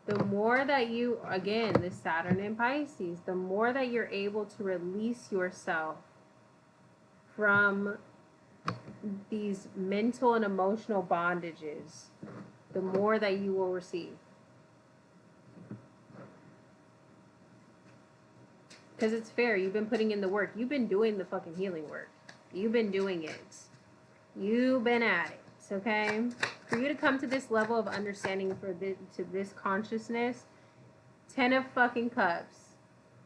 The more that you, again, this Saturn in Pisces, the more that you're able to release yourself from these mental and emotional bondages, the more that you will receive. Because it's fair. You've been putting in the work. You've been doing the fucking healing work. You've been doing it. You've been at it. Okay? For you to come to this level of understanding, to this consciousness, 10 of fucking cups.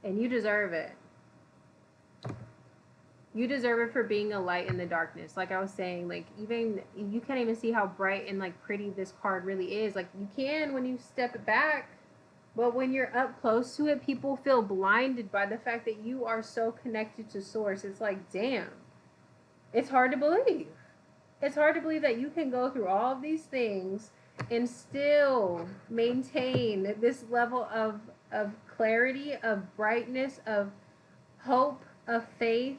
And you deserve it. You deserve it for being a light in the darkness. Like I was saying, like, even you can't even see how bright and like pretty this card really is. Like, you can when you step it back, but when you're up close to it, people feel blinded by the fact that you are so connected to source. It's like, damn, it's hard to believe. It's hard to believe that you can go through all of these things and still maintain this level of clarity, of brightness, of hope, of faith.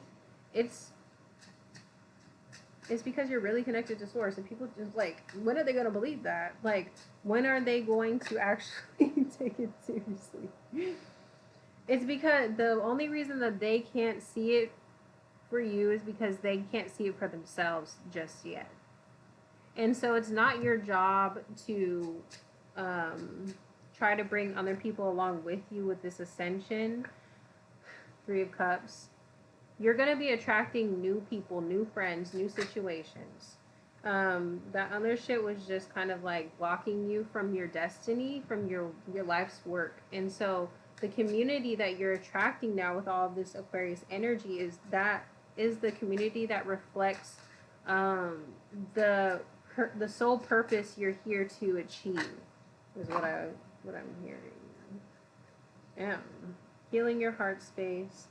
It's because you're really connected to source, and people just like, when are they going to believe that? Like, when are they going to actually take it seriously? It's because the only reason that they can't see it for you is because they can't see it for themselves just yet. And so it's not your job to try to bring other people along with you with this ascension. Three of Cups. You're going to be attracting new people, new friends, new situations. That other shit was just kind of like blocking you from your destiny, from your life's work. And so the community that you're attracting now with all of this Aquarius energy is the community that reflects the sole purpose you're here to achieve, is what I'm hearing. Yeah. Healing your heart space.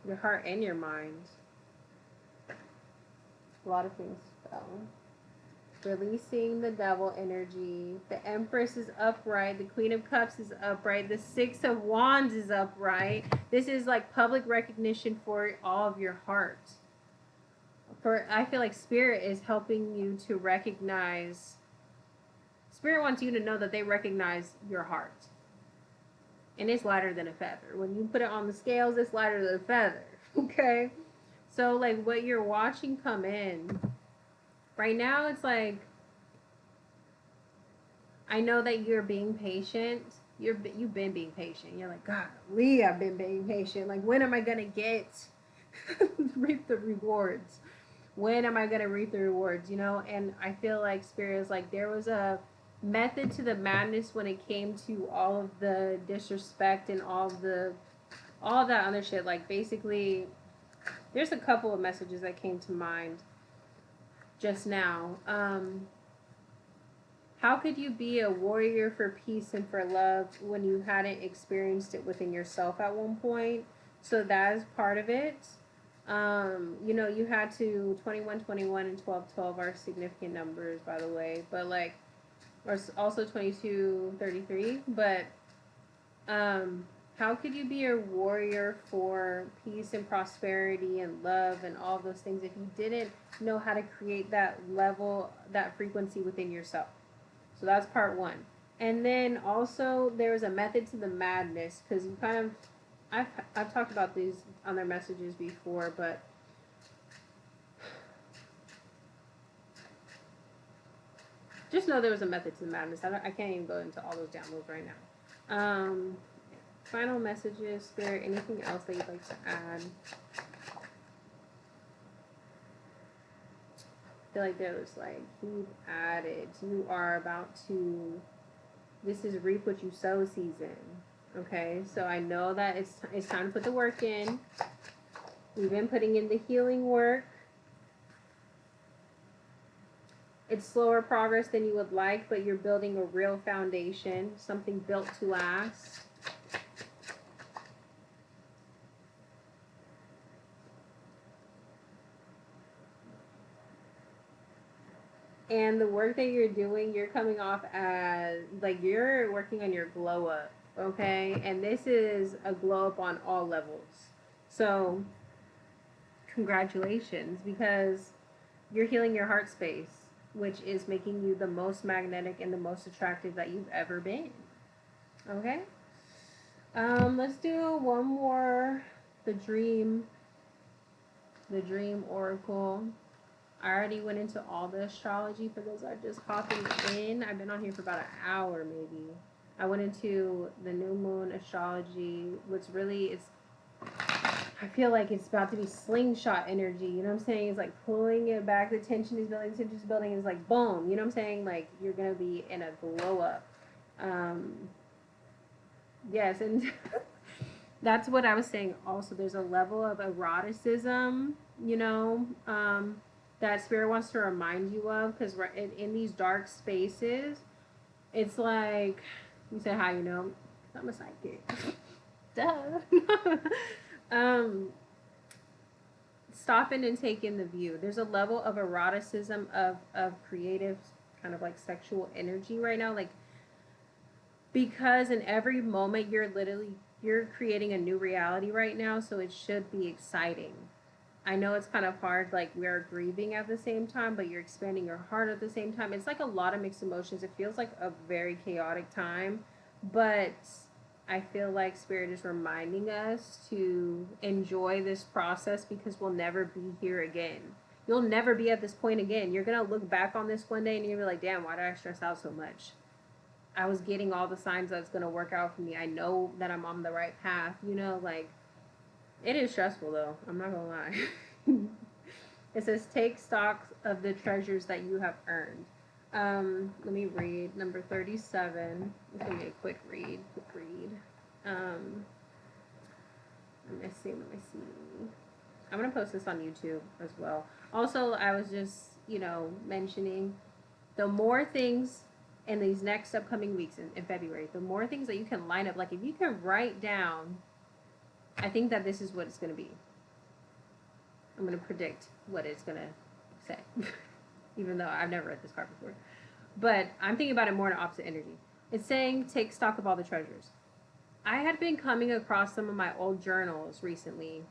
Your heart and your mind. A lot of things fell. Releasing the devil energy. The Empress is upright. The Queen of Cups is upright. The Six of Wands is upright. This is like public recognition for all of your heart. For I feel like spirit is helping you to recognize. Spirit wants you to know that they recognize your heart, and it's lighter than a feather. When you put it on the scales, it's lighter than a feather. Okay, so like what you're watching come in right now, it's like I know that you're being patient. You've been being patient. You're like, God, Lee, I've been being patient. Like, when am I gonna get reap the rewards? When am I gonna reap the rewards? You know, and I feel like spirit is like there was a method to the madness when it came to all of the disrespect and all of that other shit. Like basically, there's a couple of messages that came to mind just now. How could you be a warrior for peace and for love when you hadn't experienced it within yourself at one point? So that is part of it. You know, you had to 21, 21, and 12, 12 are significant numbers, by the way, but like, or also 22, 33. But how could you be a warrior for peace and prosperity and love and all those things if you didn't know how to create that level, that frequency within yourself? So that's part one. And then also there's a method to the madness, because you kind of, I've talked about these on their messages before, but just know there was a method to the madness. I can't even go into all those downloads right now. Final messages, Spirit, anything else that you'd like to add? I feel like there's like keep at it. You are about to. This is reap what you sow season. Okay, so I know that it's time to put the work in. We've been putting in the healing work. It's slower progress than you would like, but you're building a real foundation, something built to last. And the work that you're doing, you're coming off as like you're working on your glow up, okay? And this is a glow up on all levels. So, congratulations, because you're healing your heart space, which is making you the most magnetic and the most attractive that you've ever been. Okay? Let's do one more. The dream oracle. I already went into all the astrology for those that are just hopping in. I've been on here for about an hour maybe. I went into the new moon astrology. What's really, it's, I feel like it's about to be slingshot energy. You know what I'm saying? It's like pulling it back. The tension is building. The tension is building. It's like boom. You know what I'm saying? Like you're going to be in a glow up. Yes. And that's what I was saying. Also, there's a level of eroticism, you know, that spirit wants to remind you of, because in these dark spaces, it's like, you say hi, you know, I'm a psychic. Duh. Stop in and take in the view. There's a level of eroticism, of creative kind of like sexual energy right now, like, because in every moment you're creating a new reality right now, so it should be exciting. I know it's kind of hard, like we're grieving at the same time, but you're expanding your heart at the same time. It's like a lot of mixed emotions. It feels like a very chaotic time, but I feel like Spirit is reminding us to enjoy this process, because we'll never be here again. You'll never be at this point again. You're going to look back on this one day and you're going to be like, damn, why did I stress out so much? I was getting all the signs that it's going to work out for me. I know that I'm on the right path, you know, like, it is stressful though. I'm not gonna lie. It says take stock of the treasures that you have earned. Let me read number 37. It's gonna be a quick read. Let me see. I'm gonna post this on YouTube as well. Also, I was just, you know, mentioning the more things in these next upcoming weeks in February, the more things that you can line up. Like if you can write down, I think that this is what it's going to be. I'm going to predict what it's going to say, even though I've never read this card before. But I'm thinking about it more in opposite energy. It's saying take stock of all the treasures. I had been coming across some of my old journals recently,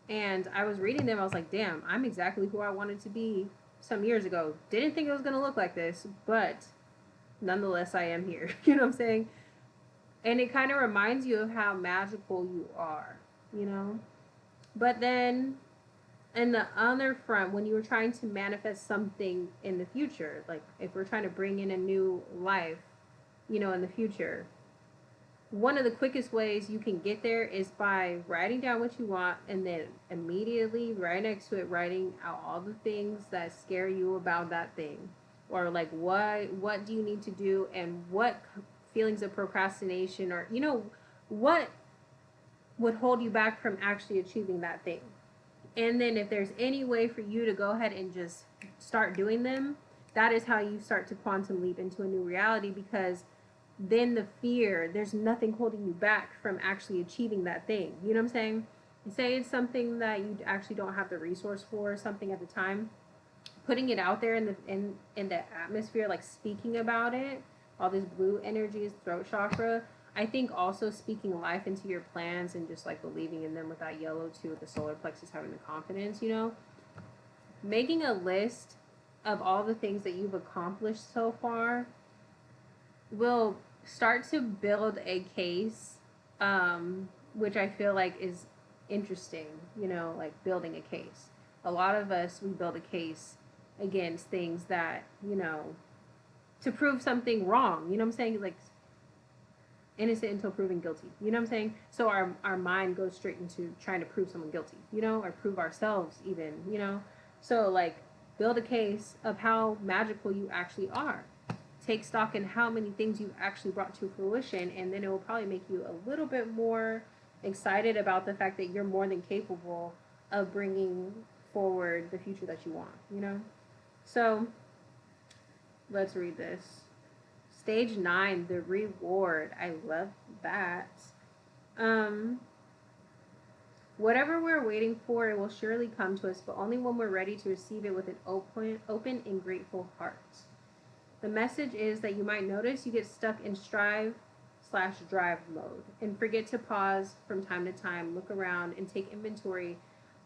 And I was reading them. I was like, damn, I'm exactly who I wanted to be some years ago. Didn't think it was going to look like this, but nonetheless, I am here. You know what I'm saying? And it kind of reminds you of how magical you are, you know? But then, in the other front, when you were trying to manifest something in the future, like if we're trying to bring in a new life, you know, in the future, one of the quickest ways you can get there is by writing down what you want and then immediately right next to it writing out all the things that scare you about that thing, or like what do you need to do, and what feelings of procrastination, or you know, what would hold you back from actually achieving that thing. And then if there's any way for you to go ahead and just start doing them, that is how you start to quantum leap into a new reality, because then the fear, there's nothing holding you back from actually achieving that thing. You know what I'm saying? Say it's something that you actually don't have the resource for, something at the time, putting it out there in the atmosphere, like speaking about it, all this blue energy is throat chakra. I think also speaking life into your plans and just like believing in them with that yellow too, with the solar plexus having the confidence, you know, making a list of all the things that you've accomplished so far will start to build a case, which I feel like is interesting, you know, like building a case. A lot of us, we build a case against things that, you know, to prove something wrong, you know what I'm saying? Like innocent until proven guilty, you know what I'm saying? So our mind goes straight into trying to prove someone guilty, you know, or prove ourselves even, you know? So like build a case of how magical you actually are. Take stock in how many things you've actually brought to fruition, and then it will probably make you a little bit more excited about the fact that you're more than capable of bringing forward the future that you want, you know? So let's read this. Stage 9, the reward. I love that. Whatever we're waiting for, it will surely come to us, but only when we're ready to receive it with an open and grateful heart. The message is that you might notice you get stuck in strive/drive mode and forget to pause from time to time, look around, and take inventory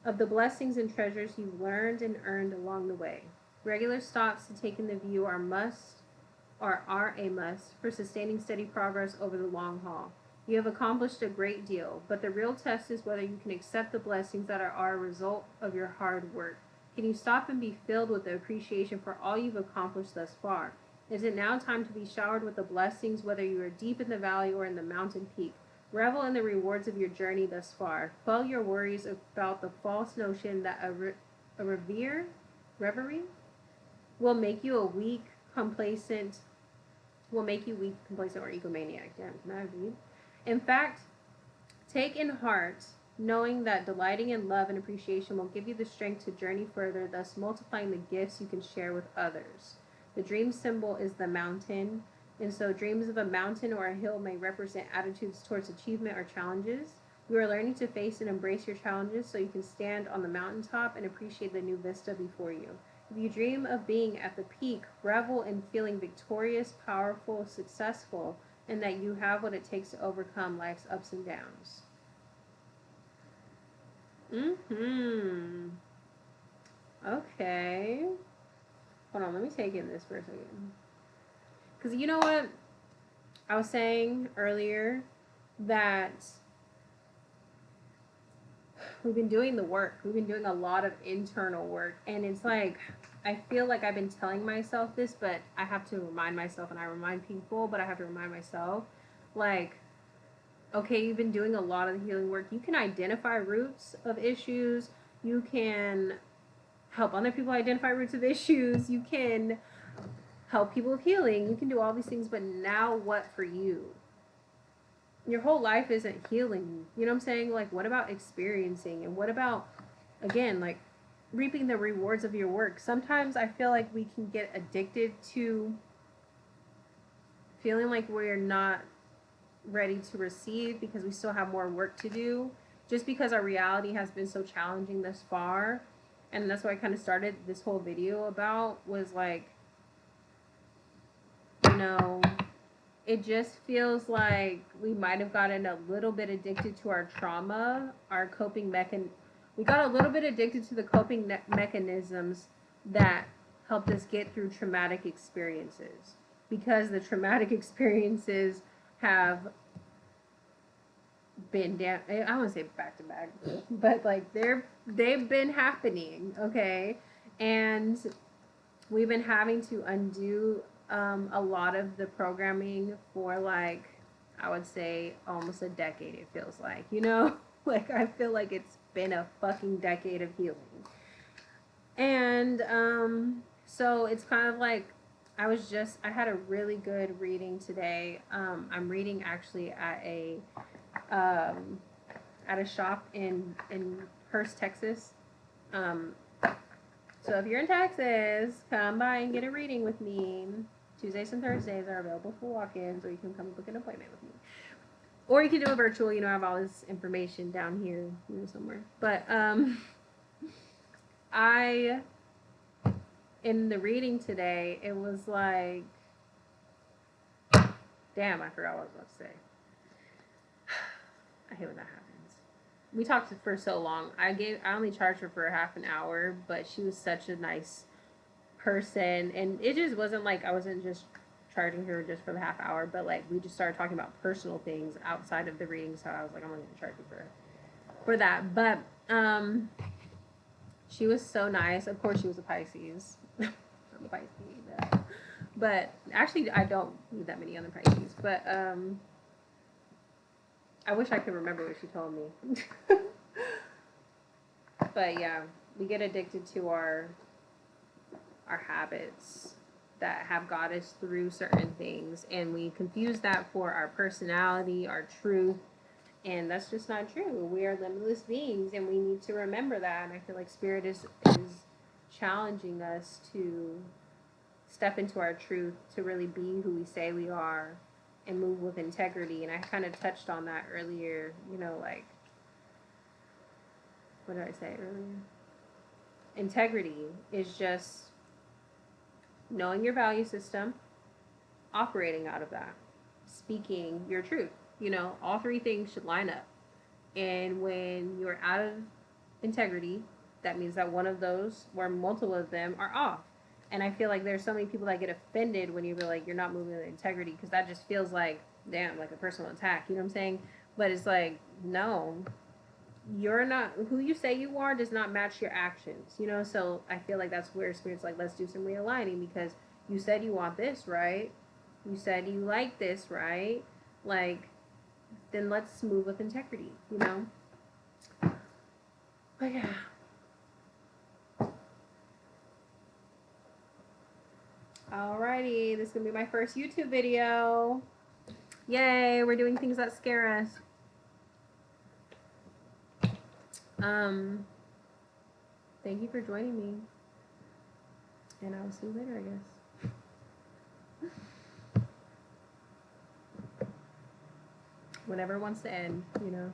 of the blessings and treasures you've learned and earned along the way. Regular stops to take in the view are a must for sustaining steady progress over the long haul. You have accomplished a great deal, but the real test is whether you can accept the blessings that are a result of your hard work. Can you stop and be filled with the appreciation for all you've accomplished thus far? Is it now time to be showered with the blessings, whether you are deep in the valley or in the mountain peak? Revel in the rewards of your journey thus far. Quell your worries about the false notion that a reverie will make you complacent, or egomaniac. Damn, can I read? In fact, take in heart, knowing that delighting in love and appreciation will give you the strength to journey further, thus multiplying the gifts you can share with others. The dream symbol is the mountain, and so dreams of a mountain or a hill may represent attitudes towards achievement or challenges. You are learning to face and embrace your challenges so you can stand on the mountaintop and appreciate the new vista before you. If you dream of being at the peak, revel in feeling victorious, powerful, successful, and that you have what it takes to overcome life's ups and downs. Okay. Hold on, let me take in this for a second. Because you know what? I was saying earlier that we've been doing the work. We've been doing a lot of internal work. And it's like, I feel like I've been telling myself this, but I have to remind myself, and I remind people, but I have to remind myself, like, okay, you've been doing a lot of the healing work. You can identify roots of issues. You can help other people identify roots of issues. You can help people with healing. You can do all these things, but now what for you? Your whole life isn't healing. You know what I'm saying? Like, what about experiencing? And what about, again, like, reaping the rewards of your work? Sometimes I feel like we can get addicted to feeling like we're not ready to receive because we still have more work to do, just because our reality has been so challenging thus far. And that's why I kind of started this whole video about, was like, you know, it just feels like we might have gotten a little bit addicted to our trauma, our coping we got a little bit addicted to the coping mechanisms that helped us get through traumatic experiences, because the traumatic experiences have been down. I want to say back to back, but like they've been happening, okay, and we've been having to undo a lot of the programming for, like, I would say almost a decade. It feels like, you know, like I feel like it's been a fucking decade of healing, and so it's kind of like I had a really good reading today. I'm reading actually um, at a shop in Hurst, Texas. So if you're in Texas, come by and get a reading with me. Tuesdays and Thursdays are available for walk-ins, or you can come book an appointment with me. Or you can do a virtual. You know, I have all this information down here, you know, somewhere. But in the reading today, it was like, damn, I forgot what I was about to say. I hate when that happens. We talked for so long. I only charged her for a half an hour, but she was such a nice person, and it just wasn't like I wasn't just charging her just for the half hour, but like we just started talking about personal things outside of the reading. So I was like, I'm not gonna charge you for that. But she was so nice. Of course, she was a Pisces. I'm a Pisces, but actually, I don't need that many other Pisces. But I wish I could remember what she told me. But yeah, we get addicted to our habits that have got us through certain things, and we confuse that for our personality, our truth, and that's just not true. We are limitless beings, and we need to remember that. And I feel like Spirit is challenging us to step into our truth, to really be who we say we are, and move with integrity. And I kind of touched on that earlier, you know, like, what did I say earlier? Integrity is just knowing your value system, operating out of that, speaking your truth. You know, all three things should line up. And when you're out of integrity, that means that one of those, or multiple of them, are off. And I feel like there's so many people that get offended when you feel like you're not moving with integrity, because that just feels like, damn, like a personal attack. You know what I'm saying? But it's like, no, you're not, who you say you are does not match your actions, you know? So I feel like that's where Spirit's like, let's do some realigning, because you said you want this, right? You said you like this, right? Like, then let's move with integrity, you know? But yeah. Alrighty, this is gonna be my first YouTube video. Yay, we're doing things that scare us. Thank you for joining me. And I will see you later, I guess. Whenever it wants to end, you know.